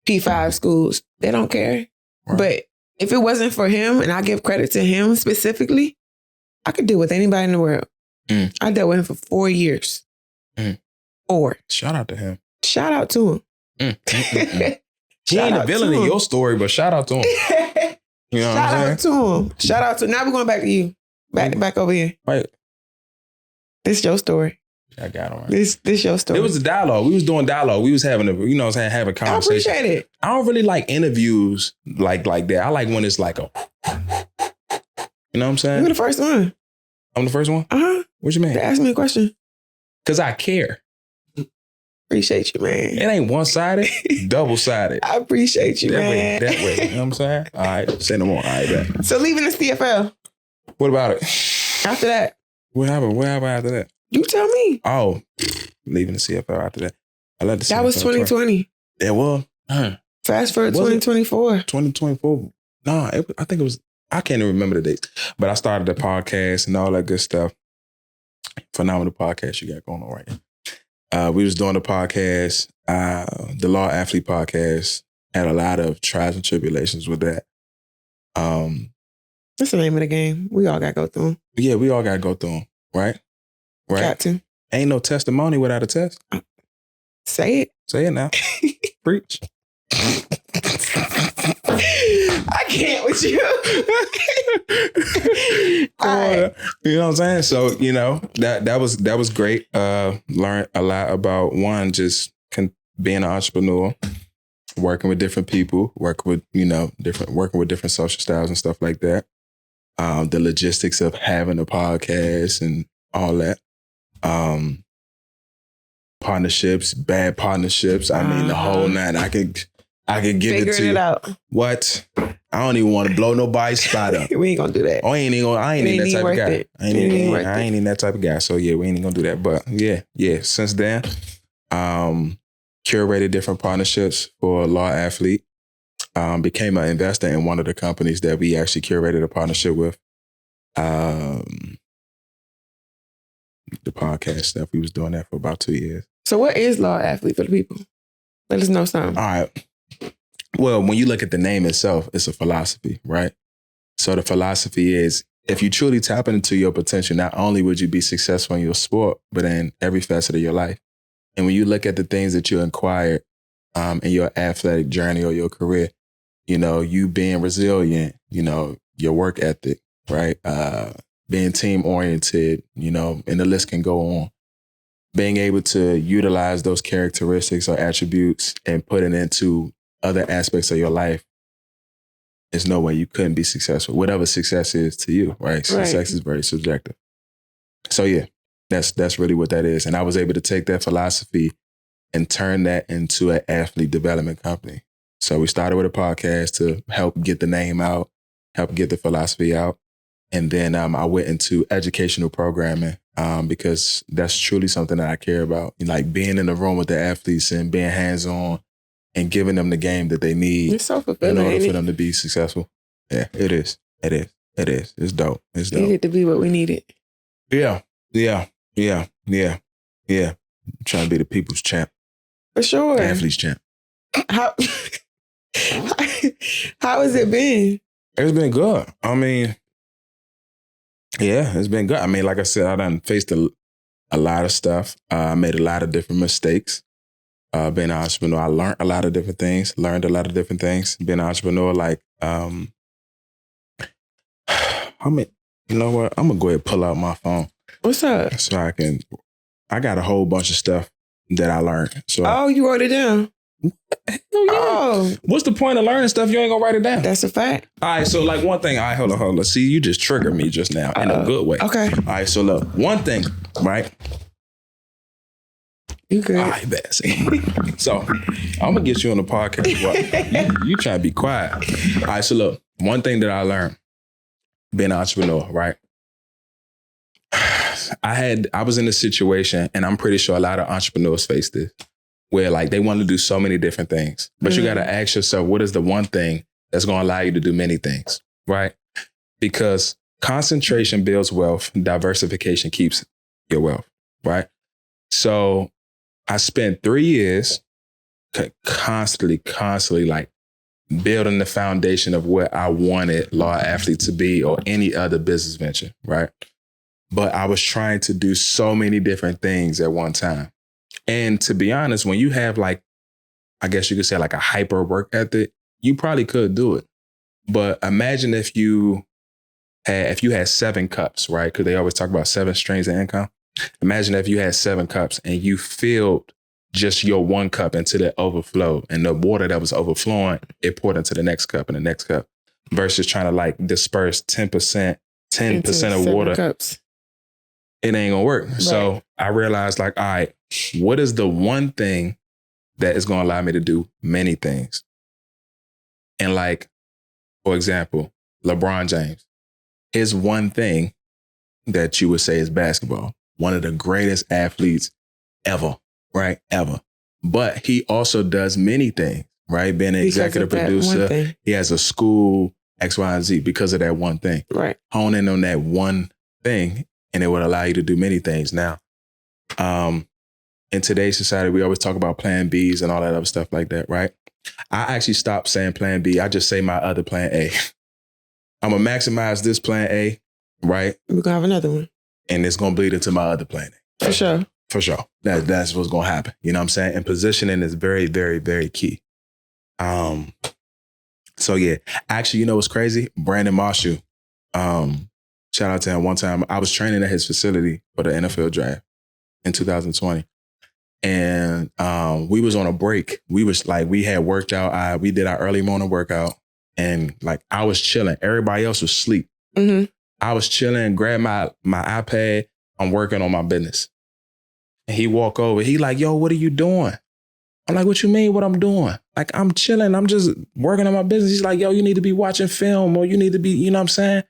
P5 schools. They don't care. Right. But if it wasn't for him, and I give credit to him specifically, I could deal with anybody in the world. I dealt with him for 4 years. 4. Shout out to him. Shout out to him. He ain't a villain in your story, but shout out to him. You know Shout out to him. Shout out to him. Now we're going back to you. Back over here. Right. This is your story. I got him. Right. This your story. It was a dialogue. We was doing dialogue. We was having having conversation. I appreciate it. I don't really like interviews like that. I like when it's like a, you know what I'm saying? You're the first one. I'm the first one? Uh-huh. What you mean? Ask me a question. Because I care. Appreciate you, man. It ain't one-sided, double-sided. I appreciate you, man. That way. You know what I'm saying? All right. Say no more. All right, back. So leaving the CFL. What about it? After that. What happened? What happened after that? You tell me. Oh, leaving the CFL after that. I left the CFL. That was 2020. It was. Fast forward 2024. 2024. No, I think it was, I can't even remember the dates. But I started the podcast and all that good stuff. Phenomenal podcast you got going on right now. We was doing the podcast, the Law Athlete podcast. Had a lot of trials and tribulations with that. That's the name of the game. We all got to go through them. Yeah, we all got to go through them, right? Right. Got to. Ain't no testimony without a test. Say it. Say it now. Preach. I can't with you. Right. You know what I'm saying? So, that was great. Learned a lot about just being an entrepreneur, working with different people, working with different social styles and stuff like that. The logistics of having a podcast and all that. Partnerships, bad partnerships. I mean, the whole nine. I can give it to you. Out. What? I don't even want to blow nobody's spot up. We ain't gonna do that. I ain't even that type of guy. I ain't even that type of guy. So yeah, we ain't even gonna do that. But yeah. Since then, curated different partnerships for a law athlete. Became an investor in one of the companies that we actually curated a partnership with. The podcast stuff, we was doing that for about 2 years. So what is law athlete for the people? Let us know something. All right. Well, when you look at the name itself, it's a philosophy, right? So the philosophy is, if you truly tap into your potential, not only would you be successful in your sport, but in every facet of your life. And when you look at the things that you acquired in your athletic journey or your career, you being resilient, your work ethic, right? Being team oriented, and the list can go on. Being able to utilize those characteristics or attributes and put it into other aspects of your life, there's no way you couldn't be successful. Whatever success is to you, right? Success is very subjective. So yeah, that's really what that is. And I was able to take that philosophy and turn that into an athlete development company. So we started with a podcast to help get the name out, help get the philosophy out. And then I went into educational programming because that's truly something that I care about. Like being in the room with the athletes and being hands-on and giving them the game that they need it's so fulfilling, in order for them to be successful. Yeah, it is. It's dope. It's dope. You get to be what we needed. Yeah. I'm trying to be the people's champ. For sure. The athlete's champ. How has it been? It's been good. I mean, yeah, it's been good. I mean, like I said, I done faced a lot of stuff. I made a lot of different mistakes. Being an entrepreneur, I learned a lot of different things. Being an entrepreneur, you know what? I'm going to go ahead and pull out my phone. What's up? So I got a whole bunch of stuff that I learned. So, you wrote it down? Hell yeah. Oh. What's the point of learning stuff you ain't gonna write it down? That's a fact. All right, so one thing. All right, hold on. See, you just triggered me just now in a good way. Okay. All right, so look, one thing, right? You good. All right, bet. So I'm gonna get you on the podcast. Well, you trying to be quiet. All right, so look, one thing that I learned being an entrepreneur, right? I was in a situation, and I'm pretty sure a lot of entrepreneurs face this, where they want to do so many different things. But you got to ask yourself, what is the one thing that's going to allow you to do many things, right? Because concentration builds wealth, diversification keeps your wealth, right? So I spent 3 years constantly building the foundation of what I wanted Law Athlete to be or any other business venture, right? But I was trying to do so many different things at one time. And to be honest, when you have I guess you could say a hyper work ethic, you probably could do it. But imagine if you had 7 cups, right? Because they always talk about 7 streams of income. Imagine if you had 7 cups and you filled just your 1 cup until it overflowed, and the water that was overflowing, it poured into the next cup and the next cup, versus trying to disperse 10% of water. Cups. It ain't gonna work. Right. So I realized all right, what is the one thing that is gonna allow me to do many things? And for example, LeBron James, his one thing that you would say is basketball. One of the greatest athletes ever, right? Ever. But he also does many things, right? Being an executive producer. He has a school, X, Y, and Z because of that one thing. Right. Hone in on that one thing and it would allow you to do many things. Now, in today's society, we always talk about plan Bs and all that other stuff like that, right? I actually stopped saying plan B. I just say my other plan A. I'm going to maximize this plan A, right? We're going to have another one. And it's going to bleed into my other plan A. For sure. For sure. That's what's going to happen. You know what I'm saying? And positioning is very, very, very key. So yeah, actually, you know what's crazy? Brandon Marshall, shout out to him. One time I was training at his facility for the NFL draft in 2020. And we was on a break. We had worked out. We did our early morning workout and like I was chilling. Everybody else was asleep. Mm-hmm. I was chilling, grabbed my iPad. I'm working on my business. And he walk over. He like, yo, what are you doing? I'm like, what you mean what I'm doing? Like, I'm chilling. I'm just working on my business. He's like, yo, you need to be watching film or you need to be, you know what I'm saying?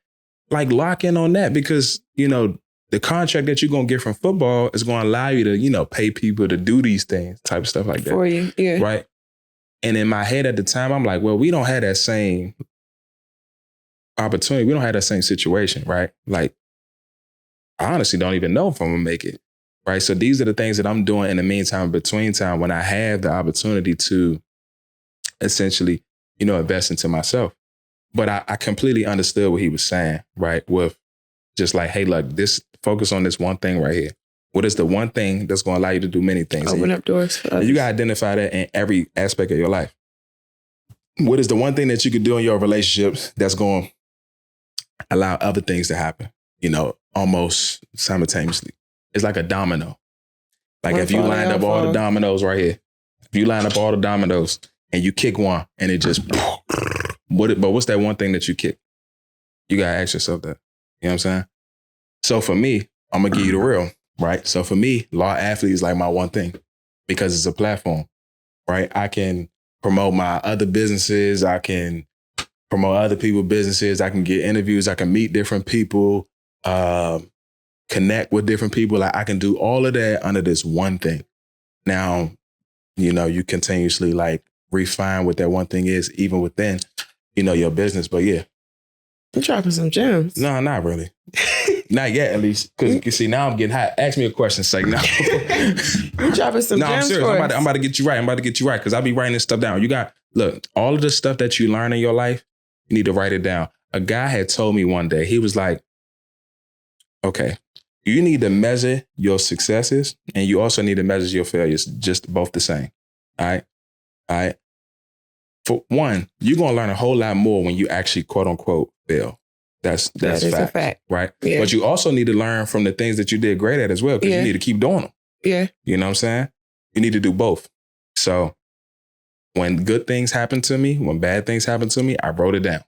Like lock in on that because, you know, the contract that you're going to get from football is going to allow you to, you know, pay people to do these things, type of stuff like that. For you, yeah. Right? And in my head at the time, I'm like, well, we don't have that same opportunity. We don't have that same situation, right? Like, I honestly don't even know if I'm going to make it. Right. So these are the things that I'm doing in the meantime, between time when I have the opportunity to essentially, you know, invest into myself. But I completely understood what he was saying, right? With just like, hey, look, focus on this one thing right here. What is the one thing that's going to allow you to do many things? Open up doors for others. You got to identify that in every aspect of your life. What is the one thing that you could do in your relationships that's going to allow other things to happen, you know, almost simultaneously? It's like a domino. Like if you lined up all the dominoes right here, if you line up all the dominoes and you kick one and it just, but what's that one thing that you kick? You got to ask yourself that. You know what I'm saying? So for me, I'm going to give you the real, right? So for me, Law Athlete is like my one thing because it's a platform, right? I can promote my other businesses. I can promote other people's businesses. I can get interviews. I can meet different people. Connect with different people. Like I can do all of that under this one thing. Now, you know, you continuously like refine what that one thing is, even within, you know, your business. But yeah. You're dropping some gems. No, not really. Not yet, at least. Because you can see now I'm getting hot. Ask me a question, say no. You're dropping some gems. I'm serious. I'm about to get you right. I'm about to get you right. Because I'll be writing this stuff down. Look, all of the stuff that you learn in your life, you need to write it down. A guy had told me one day, he was like, okay, you need to measure your successes and you also need to measure your failures, just both the same. All right. All right. For one, you're going to learn a whole lot more when you actually, quote unquote, fail. That is a fact. Right. Yeah. But you also need to learn from the things that you did great at as well, because you need to keep doing them. Yeah. You know what I'm saying? You need to do both. So when good things happen to me, when bad things happen to me, I wrote it down.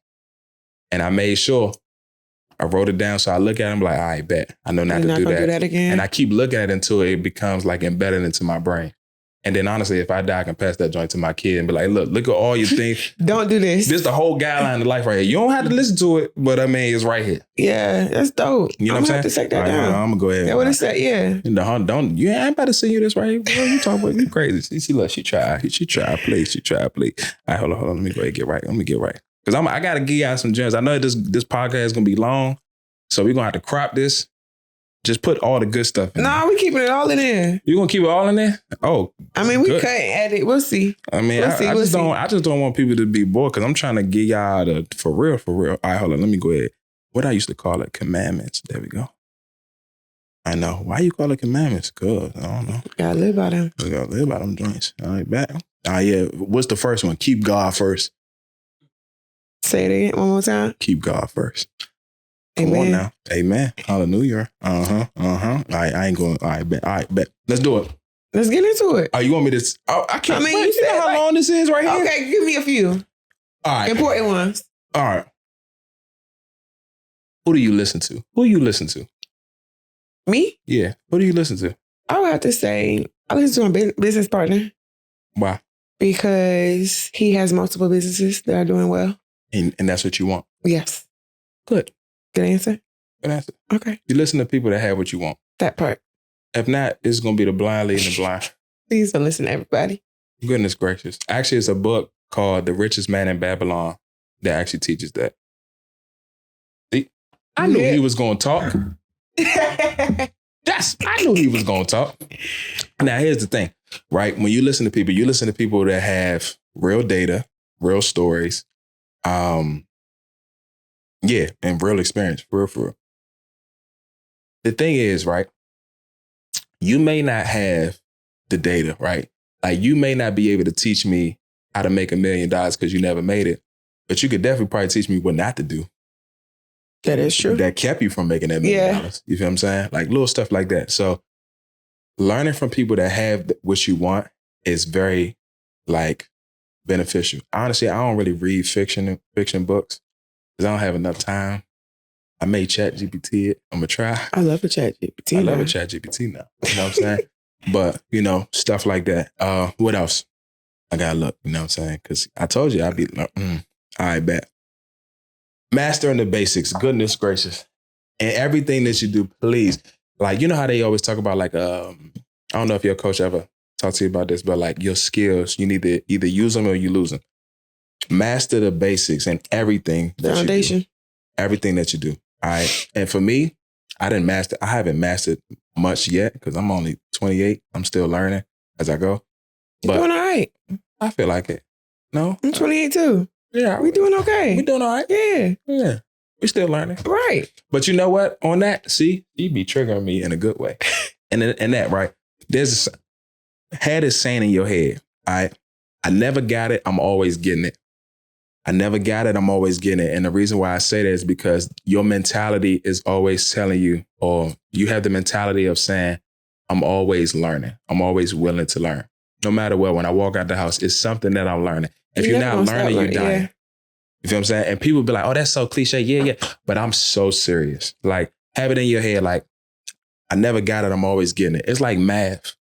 And I made sure I wrote it down. So I look at it, I'm like, all right, bet. I know not to do that again. And I keep looking at it until it becomes like embedded into my brain. And then honestly, if I die, I can pass that joint to my kid and be like, look at all your things. Don't do this. This is the whole guideline of life right here. You don't have to listen to it, but I mean, it's right here. Yeah, that's dope. You know what I'm saying? I'm going to take that down. I'm going to go ahead. Yeah, what is that? Yeah. You ain't about to send you this right here. What are you talking about? You crazy. See, look, she tried, please. All right, hold on. Let me go ahead and get right. Because I got to give y'all some gems. I know this podcast is going to be long, so we're going to have to crop this. Just put all the good stuff in there. We keeping it all in there. You going to keep it all in there? Oh, I mean, we cut and edit. We'll see. I mean, I just don't want people to be bored because I'm trying to give y'all the for real. All right, hold on. Let me go ahead. What I used to call it, commandments. There we go. I know. Why you call it commandments? Good. I don't know. Gotta live by them. We gotta live by them joints. All right, back. Yeah. What's the first one? Keep God first. Say it again one more time. Keep God first. Amen. Come on now. Amen. Hallelujah. All right, I ain't going. All right, bet. Let's do it. Let's get into it. Oh, you want me to? I can't. I mean, you know how long this is right here? Okay, give me a few. All right. Important ones. All right. Who do you listen to? Me? Yeah. Who do you listen to? I would have to say I listen to my business partner. Why? Because he has multiple businesses that are doing well. And that's what you want? Yes. Good. Good answer? Good answer. Okay. You listen to people that have what you want. That part. If not, it's going to be the blind leading the blind. Please don't listen to everybody. Goodness gracious. Actually, it's a book called The Richest Man in Babylon that actually teaches that. See, I knew he was going to talk. Yes, I knew he was going to talk. Now, here's the thing, right? When you listen to people that have real data, real stories, and real experience, for real. The thing is, right, you may not have the data, right? Like, you may not be able to teach me how to make $1 million because you never made it, but you could definitely probably teach me what not to do. That is true. That kept you from making that $1 million. You feel what I'm saying? Like, little stuff like that. So learning from people that have what you want is very, like, beneficial. Honestly, I don't really read fiction books because I don't have enough time. I may ChatGPT it. I'm going to try. I love a ChatGPT. I love a ChatGPT now. You know what I'm saying? But, stuff like that. What else? I got to look, you know what I'm saying? Because I told you I'd be like, all right, bet. Mastering the basics. Goodness gracious. And everything that you do, please. Like, you know how they always talk about, like, I don't know if your coach ever talked to you about this, but, like, your skills, you need to either use them or you lose them. Master the basics and everything that Foundation. you do. Everything that you do. All right. And for me, I haven't mastered much yet because I'm only 28. I'm still learning as I go. You're doing all right. I feel like it. No? I'm 28 too. Yeah. We doing okay. We doing all right. Yeah. Yeah. We still learning. Right. But you know what? On that, see, you be triggering me in a good way. And that, right? Had this saying in your head, all right? I never got it. I'm always getting it. I never got it. I'm always getting it. And the reason why I say that is because your mentality is always telling you, or you have the mentality of saying, I'm always learning. I'm always willing to learn. No matter what, when I walk out the house, it's something that I'm learning. If you're not learning, you're dying. Yeah. You feel what I'm saying? And people be like, oh, that's so cliche. Yeah. But I'm so serious. Like, have it in your head, like, I never got it. I'm always getting it. It's like math,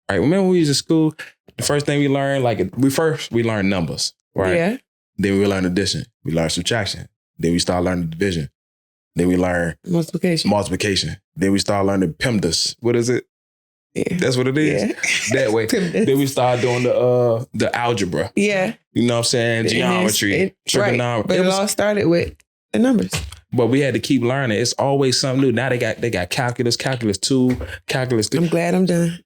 right? Remember when we was in school, the first thing we learned, like, we learned numbers, right? Yeah. Then we learn addition. We learn subtraction. Then we start learning division. Then we learn multiplication. Then we start learning PEMDAS. What is it? Yeah. That's what it is. Yeah. That way. Then we start doing the algebra. Yeah. You know what I'm saying? Geometry, trigonometry. Right. But it all started with the numbers. But we had to keep learning. It's always something new. Now they got calculus 2, calculus 3. I'm glad I'm done.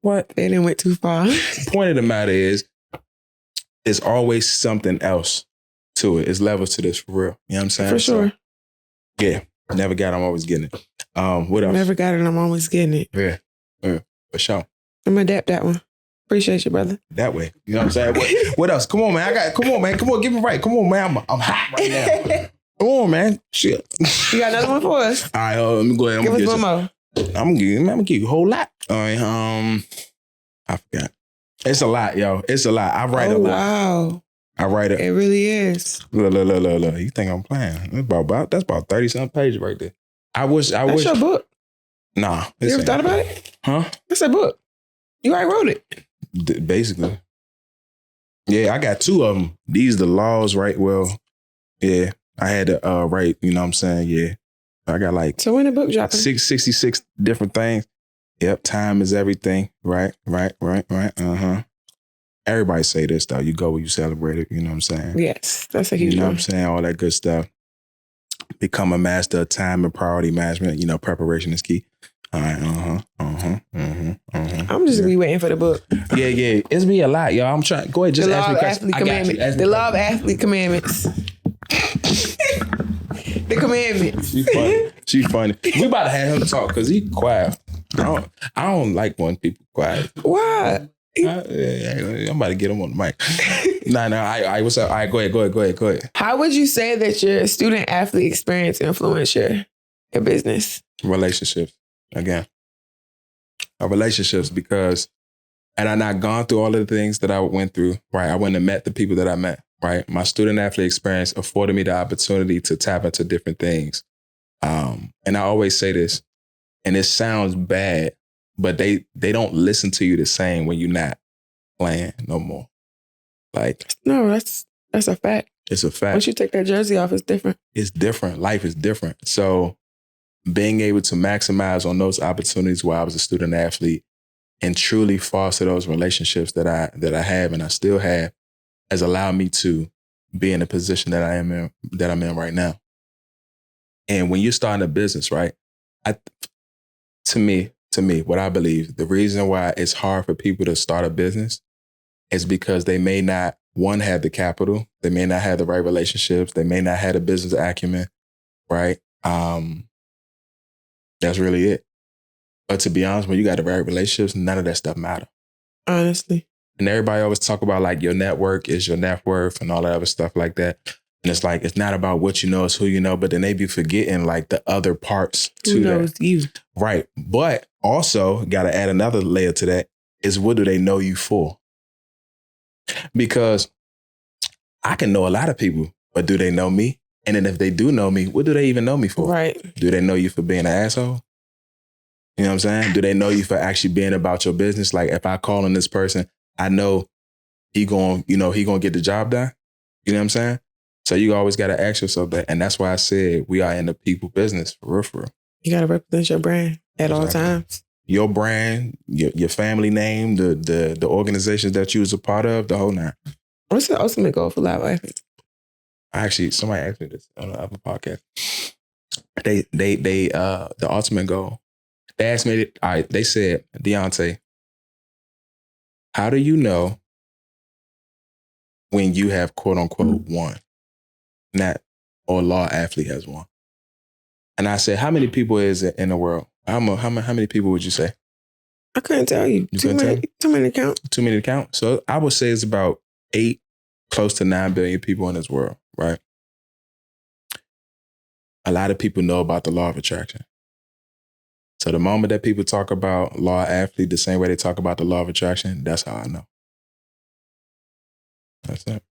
What? They didn't went too far. The point of the matter is, there's always something else to it. It's levels to this, for real. You know what I'm saying? For sure. So, yeah. Never got it, I'm always getting it. What else? Never got it, I'm always getting it. Yeah. For sure. I'm going to adapt that one. Appreciate you, brother. That way. You know what I'm saying? What else? Come on, man. Come on, give me right. Come on, man. I'm hot right now. Come on, man. Shit. You got another one for us? All right, let me go ahead. Give us one more. I'm going to give you a whole lot. All right. I forgot. It's a lot, yo. It's a lot. I write a lot. Wow. I write it. It really is. Look. You think I'm playing? That's about 30-something pages right there. I wish. That's your book? Nah. You ever thought about it? Huh? That's a book. You already wrote it. Basically. Yeah, I got 2 of them. These the laws, right? Well, yeah. I had to write, you know what I'm saying? Yeah. I got like... So when the book dropping? 66 different things. Yep, time is everything. Right. Everybody say this, though. You go where you celebrate it. You know what I'm saying? Yes, that's a huge You know one. what I'm saying? All that good stuff. Become a master of time and priority management. You know, preparation is key. All right. I'm just going to be waiting for the book. Yeah. It's be a lot, y'all. I'm trying. Go ahead. Just ask me questions. I got you. The law of athlete commandments. The commandments. She funny. We about to have him talk because he quiet. I don't like when people quiet. Why? I'm about to get him on the mic. Nah. What's up? All right, go ahead. How would you say that your student athlete experience influenced your business? Relationships. Again. Relationships because had I not gone through all of the things that I went through, right, I wouldn't have met the people that I met, right? My student athlete experience afforded me the opportunity to tap into different things. And I always say this, and it sounds bad, but they don't listen to you the same when you're not playing no more. Like, no, that's a fact. It's a fact. Once you take that jersey off, it's different. It's different. Life is different. So being able to maximize on those opportunities while I was a student athlete and truly foster those relationships that I have and I still have has allowed me to be in the position that I'm in right now. And when you're starting a business, right? To me, what I believe, the reason why it's hard for people to start a business is because they may not, one, have the capital. They may not have the right relationships. They may not have the business acumen, right? That's really it. But to be honest, when you got the right relationships, none of that stuff matter. Honestly. And everybody always talk about like your network is your net worth and all that other stuff like that. And it's like, it's not about what you know, it's who you know, but then they be forgetting like the other parts to that. Who knows you? Right. But also got to add another layer to that is what do they know you for? Because I can know a lot of people, but do they know me? And then if they do know me, what do they even know me for? Right. Do they know you for being an asshole? You know what I'm saying? Do they know you for actually being about your business? Like if I call on this person, I know he gonna get the job done. You know what I'm saying? So you always got to ask yourself that. And that's why I said we are in the people business, for real. You got to represent your brand at all times. Your brand, your family name, the organizations that you was a part of, the whole nine. What's the ultimate goal for Live Life? Actually, somebody asked me this on the other podcast. They the ultimate goal. They asked me, all right, they said, Deonte, how do you know when you have quote unquote won? Or law athlete has won. And I said, how many people is it in the world? How many people would you say? I couldn't tell you. Too many to count. Too many to count. So I would say it's about 8, close to 9 billion people in this world, right? A lot of people know about the law of attraction. So the moment that people talk about law athlete the same way they talk about the law of attraction, that's how I know. That's it.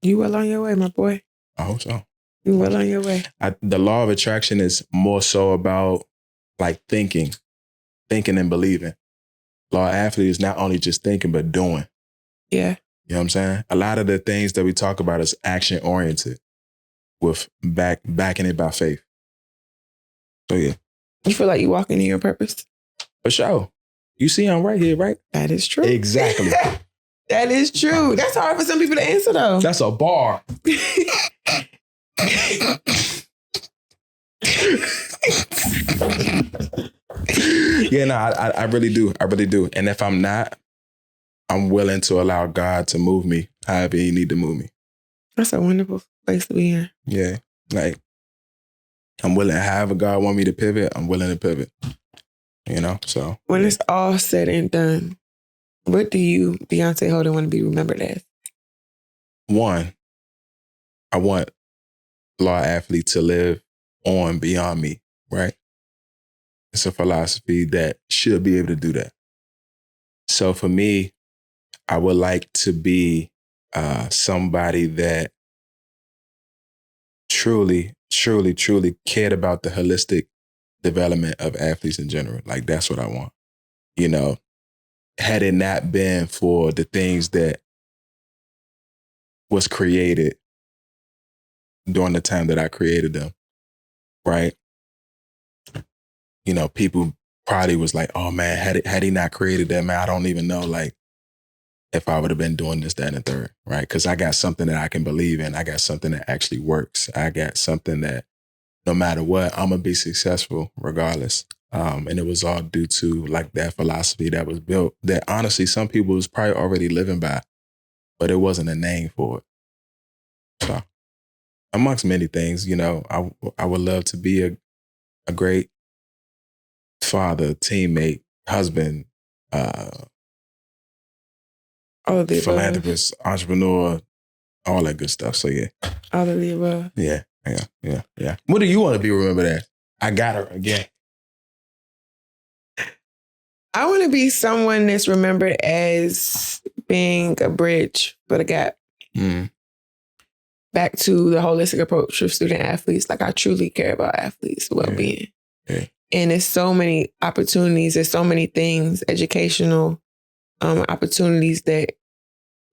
You well on your way, my boy. I hope so. You well on your way. The law of attraction is more so about like thinking and believing. Law athlete is not only just thinking, but doing. Yeah. You know what I'm saying? A lot of the things that we talk about is action oriented with backing it by faith. So yeah. You feel like you walking in your purpose? For sure. You see I'm right here, right? That is true. Exactly. That is true. That's hard for some people to answer though. That's a bar. Yeah, no, I really do. I really do. And if I'm not, I'm willing to allow God to move me however he need to move me. That's a wonderful place to be in. Yeah. Like, I'm willing, however God want me to pivot, I'm willing to pivot. You know, so. When it's all said and done, what do you, Deonte Holden, want to be remembered as? One, I want law athlete to live on beyond me, right? It's a philosophy that should be able to do that. So for me, I would like to be somebody that truly cared about the holistic development of athletes in general. Like that's what I want. You know, had it not been for the things that was created during the time that I created them, right? You know, people probably was like, oh man, had he not created that, man, I don't even know like if I would have been doing this, that, and the third, right? Because I got something that I can believe in. I got something that actually works. I got something that no matter what, I'm going to be successful regardless. And it was all due to like that philosophy that was built that honestly, some people was probably already living by, but it wasn't a name for it. So amongst many things, you know, I would love to be a great father, teammate, husband, all of the philanthropist, entrepreneur, all that good stuff. So yeah. All of the above. Yeah. What do you want to be remembered as? I got her again. I want to be someone that's remembered as being a bridge for the gap. Mm. Back to the holistic approach of student athletes. Like I truly care about athletes' well-being. Yeah. And there's so many opportunities, there's so many things, educational opportunities that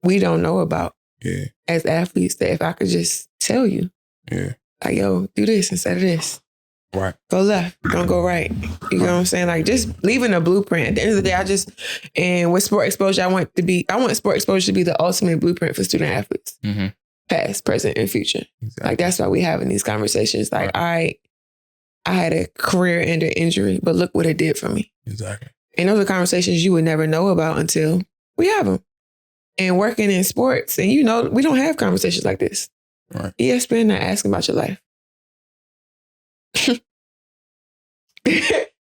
we don't know about as athletes that if I could just tell you, like, yo, do this instead of this. Right. Go left, don't go right. You know what I'm saying? Like just leaving a blueprint. At the end of the day, and with Sport Exposure, I want Sport Exposure to be the ultimate blueprint for student athletes, past, present, and future. Exactly. Like that's why we having these conversations. Like I had a career-ending injury, but look what it did for me. Exactly. And those are conversations you would never know about until we have them. And working in sports, and we don't have conversations like this. Right. ESPN not asking about your life.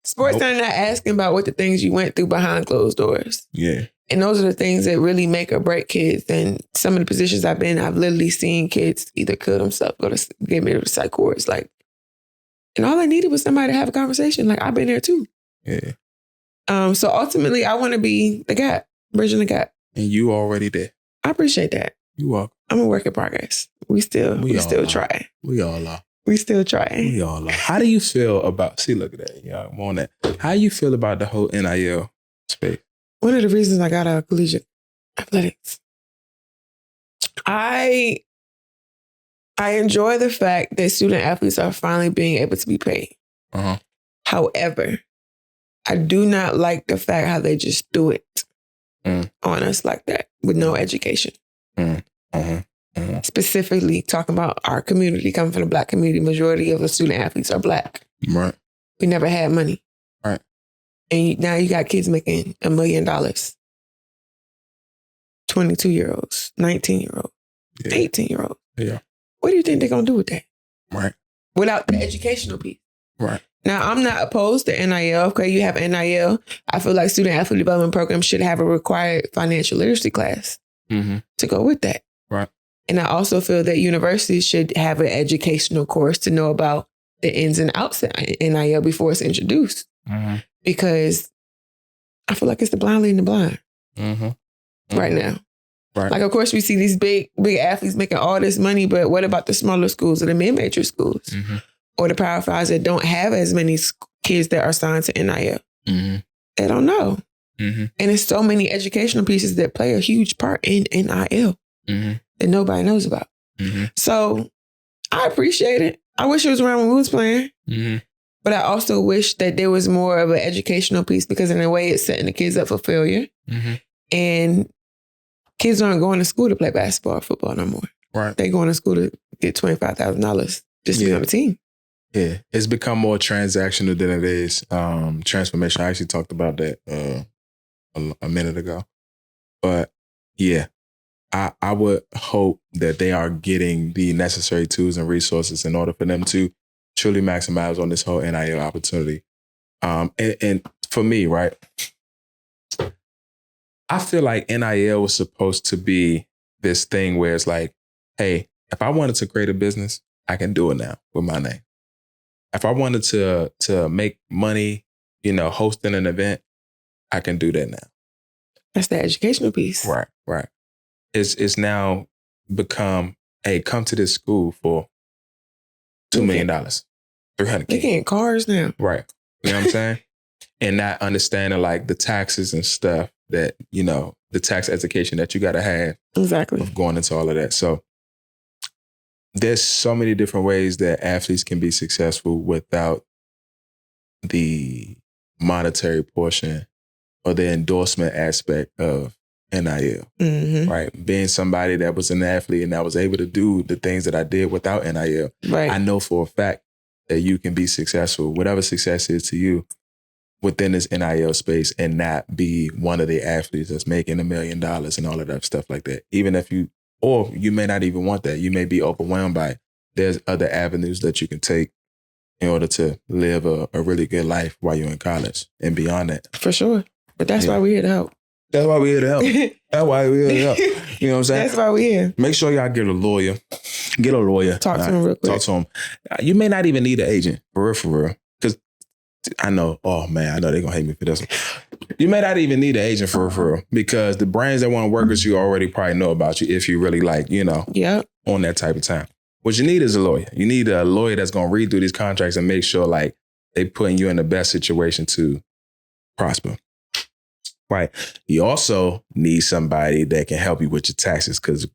Sports are not asking about what the things you went through behind closed doors. Yeah. And those are the things that really make or break kids. And some of the positions I've been, I've literally seen kids either kill themselves, get rid of psych wards. Like, and all I needed was somebody to have a conversation. Like, I've been there too. Yeah. So ultimately, I want to be the gap, bridging the gap. And you already there. I appreciate that. You are. I'm a work in progress. We still try. We all are. We still trying. We all are. How do you feel about, look at that. Yeah, I'm on that. How do you feel about the whole NIL space? One of the reasons I got out of collegiate athletics, I enjoy the fact that student athletes are finally being able to be paid. Uh-huh. However, I do not like the fact how they just do it on us like that with no education. Specifically talking about our community, coming from the Black community, majority of the student athletes are Black. Right. We never had money. Right. And now you got kids making $1 million. 22-year-olds, 19-year-olds, 18-year-olds. Yeah. What do you think they're going to do with that? Right. Without the educational piece. Right. Now, I'm not opposed to NIL. Okay, you have NIL. I feel like student athlete development programs should have a required financial literacy class to go with that. Right. And I also feel that universities should have an educational course to know about the ins and outs of NIL before it's introduced. Because I feel like it's the blind leading the blind right now. Right. Like, of course, we see these big athletes making all this money, but what about the smaller schools or the mid-major schools? Or the Power Fives that don't have as many kids that are signed to NIL? They don't know. And there's so many educational pieces that play a huge part in NIL that nobody knows about. So I appreciate it. I wish it was around when we was playing. But I also wish that there was more of an educational piece, because in a way it's setting the kids up for failure. And kids aren't going to school to play basketball or football no more. Right. They're going to school to get $25,000 just to be on the team. Yeah. It's become more transactional than it is transformation. I actually talked about that a minute ago. But yeah, I would hope that they are getting the necessary tools and resources in order for them to truly maximize on this whole NIL opportunity. And for me, right, I feel like NIL was supposed to be this thing where it's like, hey, if I wanted to create a business, I can do it now with my name. If I wanted to make money, hosting an event, I can do that now. That's the educational piece. Right. It's now become, hey, come to this school for $2 million, $300K. They're getting cars now. Right. You know what I'm saying? And not understanding like the taxes and stuff that, the tax education that you got to have. Exactly. Of going into all of that. So there's so many different ways that athletes can be successful without the monetary portion or the endorsement aspect of NIL, right? Being somebody that was an athlete and that was able to do the things that I did without NIL, right. I know for a fact that you can be successful, whatever success is to you, within this NIL space and not be one of the athletes that's making $1 million and all of that stuff like that. Even if you may not even want that. You may be overwhelmed by it. There's other avenues that you can take in order to live a really good life while you're in college and beyond that. For sure. But that's why we're here to help. That's why we're here to help. That's why we're here to help. You know what I'm saying? That's why we're here. Make sure y'all get a lawyer. Get a lawyer. Talk to him real quick. Talk to him. You may not even need an agent, for real. Because I know, I know they're going to hate me for this one. You may not even need an agent for real. Because the brands that want to work with you already probably know about you if you really on that type of time. What you need is a lawyer. You need a lawyer that's going to read through these contracts and make sure like they putting you in the best situation to prosper. Right. You also need somebody that can help you with your taxes because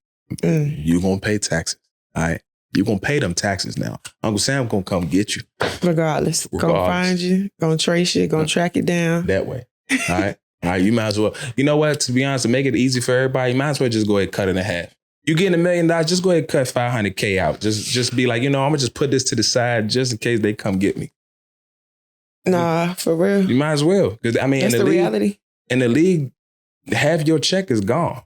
you're going to pay taxes. All right. You're going to pay them taxes now. Uncle Sam going to come get you. Regardless. Gonna find you, gonna trace you, gonna track it down. That way. All right. All right. You might as well. You know what? To be honest, to make it easy for everybody, you might as well just go ahead and cut it in half. You getting $1 million, just go ahead and cut $500K out. Just be like, I'm going to just put this to the side just in case they come get me. Nah, for real. You might as well. Because, I mean, that's the reality. In the league, half your check is gone.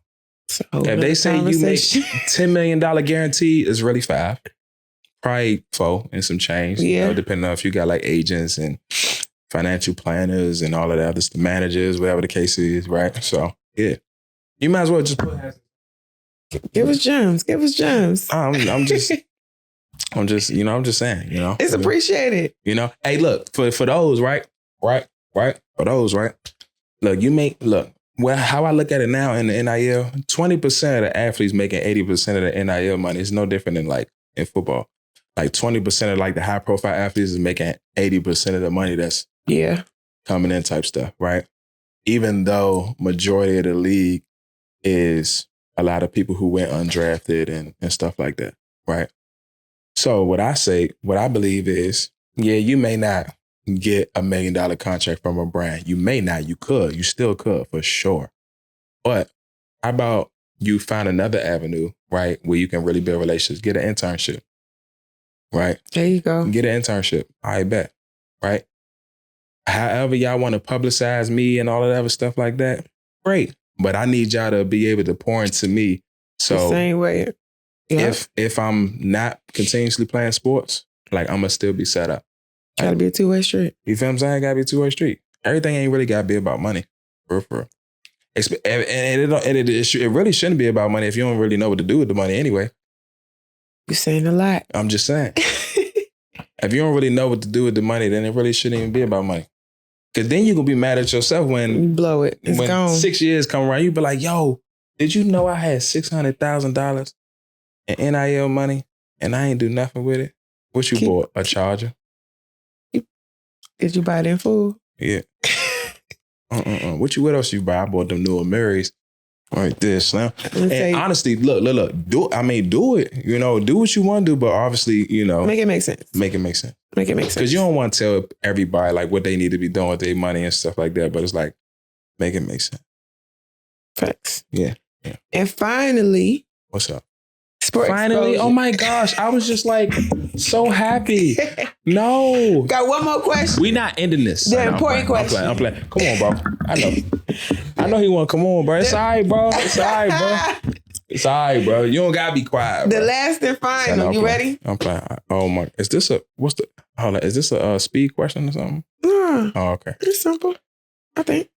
So if they say you make $10 million guaranteed, it's really 5. Probably 4 and some change. Yeah. Depending on if you got like agents and financial planners and all of that, the managers, whatever the case is, right? So, yeah. You might as well just put Give us gems. Give us gems. I'm just saying, It's appreciated. Hey, look, for those, right? For those, right? Look, well, how I look at it now in the NIL, 20% of the athletes making 80% of the NIL money. It's no different than like in football. Like 20% of like the high profile athletes is making 80% of the money that's coming in type stuff, right? Even though majority of the league is a lot of people who went undrafted and stuff like that, right? So what I believe is, you may not get $1 million contract from a brand. You may not, you still could for sure. But how about you find another avenue, right? Where you can really build relationships, get an internship, right? There you go. Get an internship. I bet, right? However y'all want to publicize me and all of that other stuff like that, great. But I need y'all to be able to pour into me. So the same way. Yep. If I'm not continuously playing sports, like I'm gonna still be set up. Gotta be a two-way street. You feel what I'm saying? Gotta be a two-way street. Everything ain't really gotta be about money. For real. And it really shouldn't be about money if you don't really know what to do with the money anyway. You're saying a lot. I'm just saying. If you don't really know what to do with the money, then it really shouldn't even be about money. Because then you're going to be mad at yourself when you blow it. It's when gone. 6 years come around, you be like, yo, did you know I had $600,000 in NIL money and I ain't do nothing with it? What you bought? A charger? Did you buy it in full? Yeah. What else you buy? I bought them new Marys. Right there, Slim. And honestly, look. Do it. Do what you want to do, but obviously, make it make sense. Make it make sense. Make it make sense. Because you don't want to tell everybody like what they need to be doing with their money and stuff like that. But it's like, make it make sense. Facts. Yeah. And finally, what's up? Finally, oh my gosh, I was just like so happy. No. Got one more question. We not ending this. The important question. I'm playing. Come on, bro. I know he want to come on, bro. It's all right, bro. It's all right, bro. You don't gotta be quiet, bro. The last and final. You ready? I'm playing. Oh my, is this a speed question or something? Oh, okay. It's simple, I think.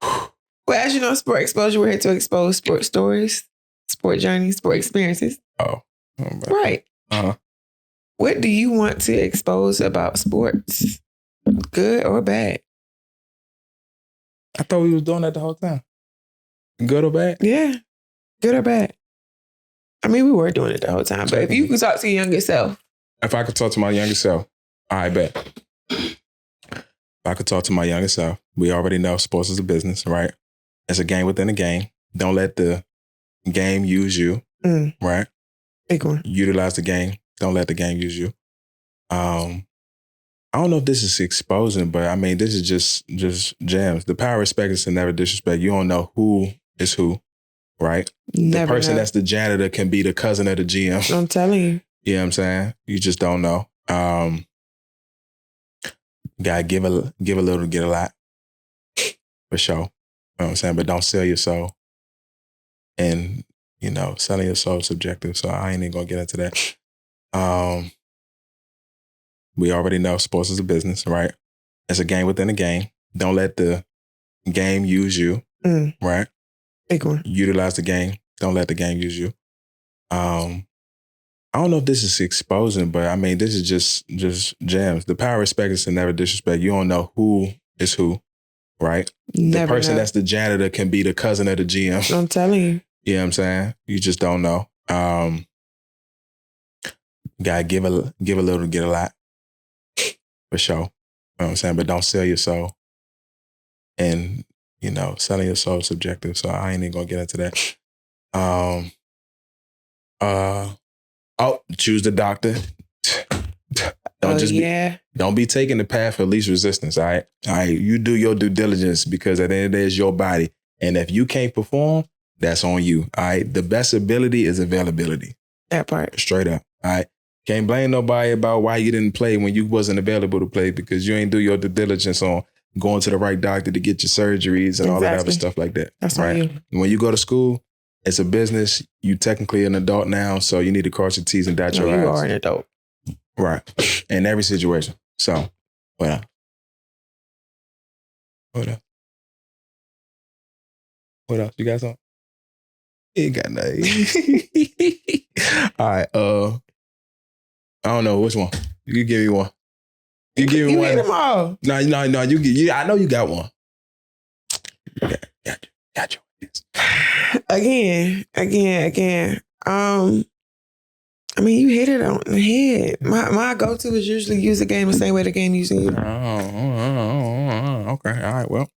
Well, as you know, Sport Exposure, we're here to expose sport stories, sport journeys, sport experiences. Right. What do you want to expose about sports? Good or bad? I thought we was doing that the whole time. Good or bad? Yeah. Good or bad? I mean, we were doing it the whole time, but if you could talk to your younger self. If I could talk to my younger self, I bet. If I could talk to my younger self, we already know sports is a business, right? It's a game within a game. Don't let the game use you, right? Big one. Utilize the game. Don't let the game use you. I don't know if this is exposing, but I mean, this is just gems. The power of respect is to never disrespect. You don't know who is who, right? Never the person know. that's the janitor can be the cousin of the GM. I'm telling you. You know what I'm saying? You just don't know. Gotta give a little to get a lot. For sure. You know what I'm saying? But don't sell your soul. And, selling your soul is subjective, so I ain't even gonna get into that. We already know sports is a business, right? It's a game within a game. Don't let the game use you, right? Big one. Utilize the game. Don't let the game use you. I don't know if this is exposing, but I mean, this is just gems. The power of respect is to never disrespect. You don't know who is who, right? Never the person know. that's the janitor can be the cousin of the GM. I'm telling you. You know what I'm saying? You just don't know. Gotta give a little to get a lot. For sure. You know what I'm saying? But don't sell your soul. And, selling your soul is subjective, so I ain't even gonna get into that. choose the doctor. Don't be taking the path of least resistance. All right. You do your due diligence because at the end of the day, it's your body. And if you can't perform, that's on you. All right. The best ability is availability. That part. Straight up. All right. Can't blame nobody about why you didn't play when you wasn't available to play because you ain't do your due diligence on going to the right doctor to get your surgeries and all that other stuff like that. That's right. When you go to school, it's a business. You technically an adult now, so you need to cross your T's and dot your I's. You are an adult. Right. In every situation. So, what else? What else? You got something? You ain't got nothing. All right. I don't know. Which one? You give me one. You give me one. You hit them all. No. You. I know you got one. Got you. Again. I mean, you hit it on the head. My go-to is usually use the game the same way the game using you. Okay. All right. Well,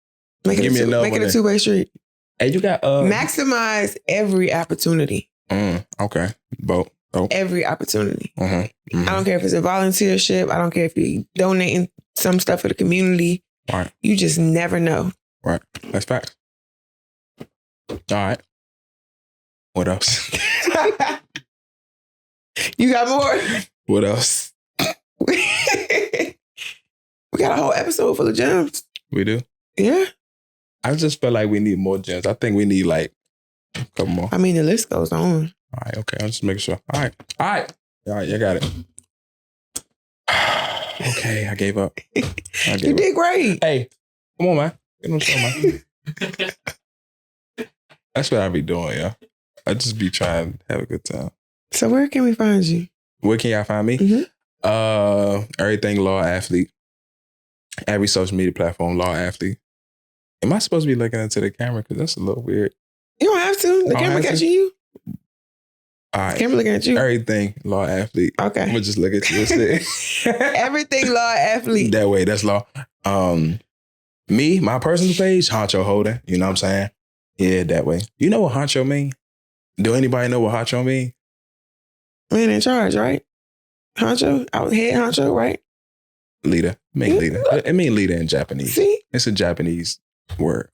make it a two-way street. Hey, you got maximize every opportunity. Okay. Both. Every opportunity. Mm-hmm. I don't care if it's a volunteership. I don't care if you're donating some stuff for the community. Right. You just never know. Right. That's facts. All right. What else? You got more? What else? We got a whole episode full of gems. We do? Yeah. I just feel like we need more gems. I think we need like a couple more. I mean, the list goes on. All right. Okay. I'm just making sure. All right. You got it. Okay. I gave up. You did great. Hey, come on, man. Get on show, man. That's what I be doing, yeah. I just be trying to have a good time. So where can we find you? Where can y'all find me? Mm-hmm. Everything Law Athlete. Every social media platform, Law Athlete. Am I supposed to be looking into the camera? Because that's a little weird. You don't have to. The camera catching you. All right. Camera looking at you. Everything Law Athlete. Okay. I'm going to just look at you and Everything Law Athlete. That way, that's Law. Me, my personal page, Honcho Holden. You know what I'm saying? Yeah, that way. You know what Honcho mean? Do anybody know what Honcho mean? Man in charge, right? Honcho? I was head honcho, right? Leader. Leader. It mean leader in Japanese. See? It's a Japanese word.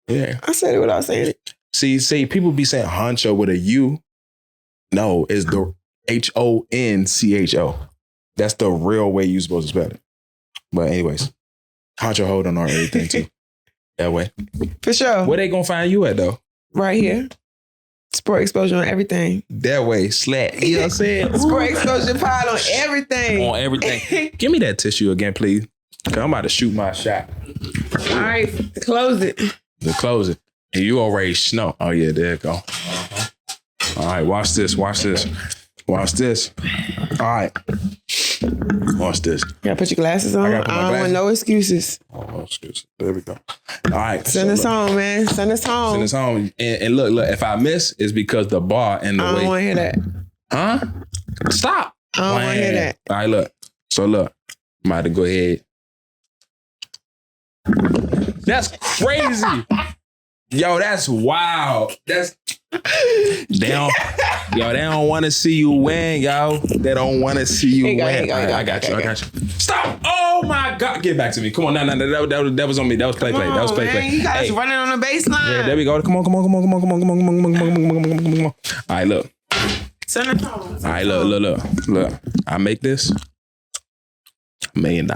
Yeah. I said it without saying it. See, people be saying honcho with a U. No, it's the HONCHO. That's the real way you're supposed to spell it. But anyways, Honcho Holden on everything too. That way. For sure. Where they gonna find you at though? Right here. Sport Exposure on everything. That way, slack. You know what I'm saying? Sport Exposure pod on everything. On everything. Give me that tissue again, please. Cause I'm about to shoot my shot. All right, close it. To close it. And you already snow. Oh yeah, there you go. All right, watch this. All right. Watch this. You gotta put your glasses on. I don't want no excuses. Oh, no excuses. There we go. All right. Send us home, man. Send us home. And look, if I miss, it's because the bar and the way. I don't want to hear that. Huh? Stop. I don't want to hear that. All right, look. So look, I'm about to go ahead. That's crazy. Yo, that's wild. They don't want to see you win, yo. They don't want to see you win. I got you. Stop. Oh my God. Get back to me. Come on. No. That was on me. That was play. That was play. You guys running on the baseline. Yeah, there we go. Come on. All right, look. Send it home. All right, look. I make this $1 million.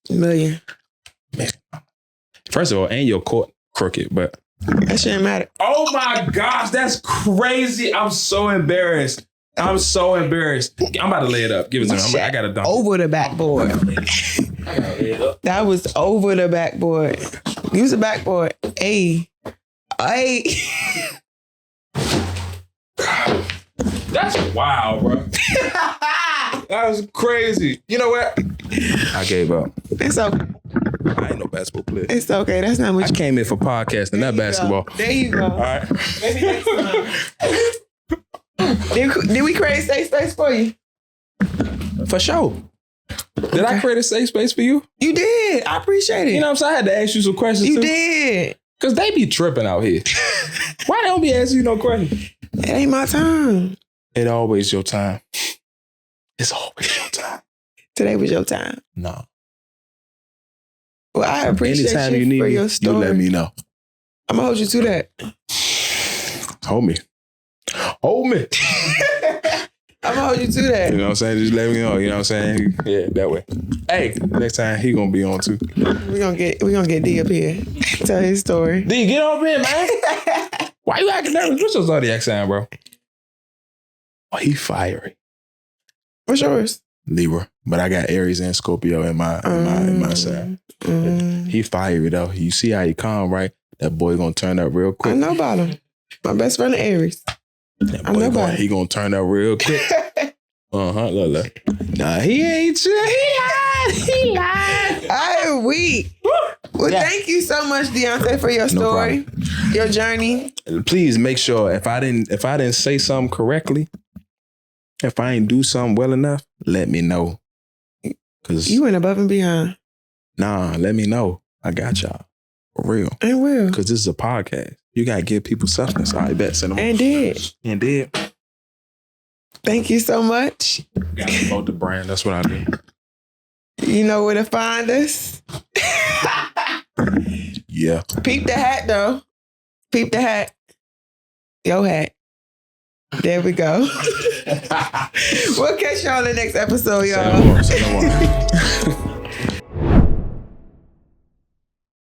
Million. First of all, ain't your court crooked, but that shouldn't matter. Oh my gosh, that's crazy. I'm so embarrassed. I'm about to lay it up. Give it to me. I got to dunk. Over the backboard. That was over the backboard. Use the backboard. Hey. That's wild, bro. That was crazy. You know what? I gave up. It's okay. I ain't no basketball player. It's okay. That's not what I came in for podcasting, not basketball. There you go. All right. Maybe next time. Did we create a safe space for you? For sure. Did I create a safe space for you? You did. I appreciate it. You know what I'm saying? I had to ask you some questions You too. did. Because they be tripping out here. Why they don't be asking you no questions? It ain't my time. It always your time. It's always your time. Today was your time. No. Well, I appreciate Anytime you you need for me, your you story. let me know. I'm gonna hold you to that. Hold me. Hold me. I'm gonna hold you to that. You know what I'm saying? Just let me know. You know what I'm saying? Yeah, that way. Hey, next time he gonna be on too. We're gonna get D up here. Tell his story. D, get up here, man. Why you acting nervous? What's your zodiac sign, bro? Oh, he fiery. What's yours? Libra. But I got Aries and Scorpio in my side. He fiery though. You see how he calm, right? That boy gonna turn up real quick. I know about him. My best friend Aries. That boy he gonna turn up real quick. Look. Nah, he ain't chill. He lied. I weak. Well, thank you so much, Deonte, for your story, your journey. Please make sure if I didn't say something correctly, if I ain't do something well enough, let me know. Cause you went above and beyond. Nah, let me know. I got y'all. For real. And will. Cause this is a podcast. You gotta give people substance. I bet. And did. Thank you so much. Gotta promote the brand. That's what I do. You know where to find us. Yeah. Peep the hat, though. Peep the hat. Your hat. There we go. We'll catch y'all in the next episode, y'all. Say no more.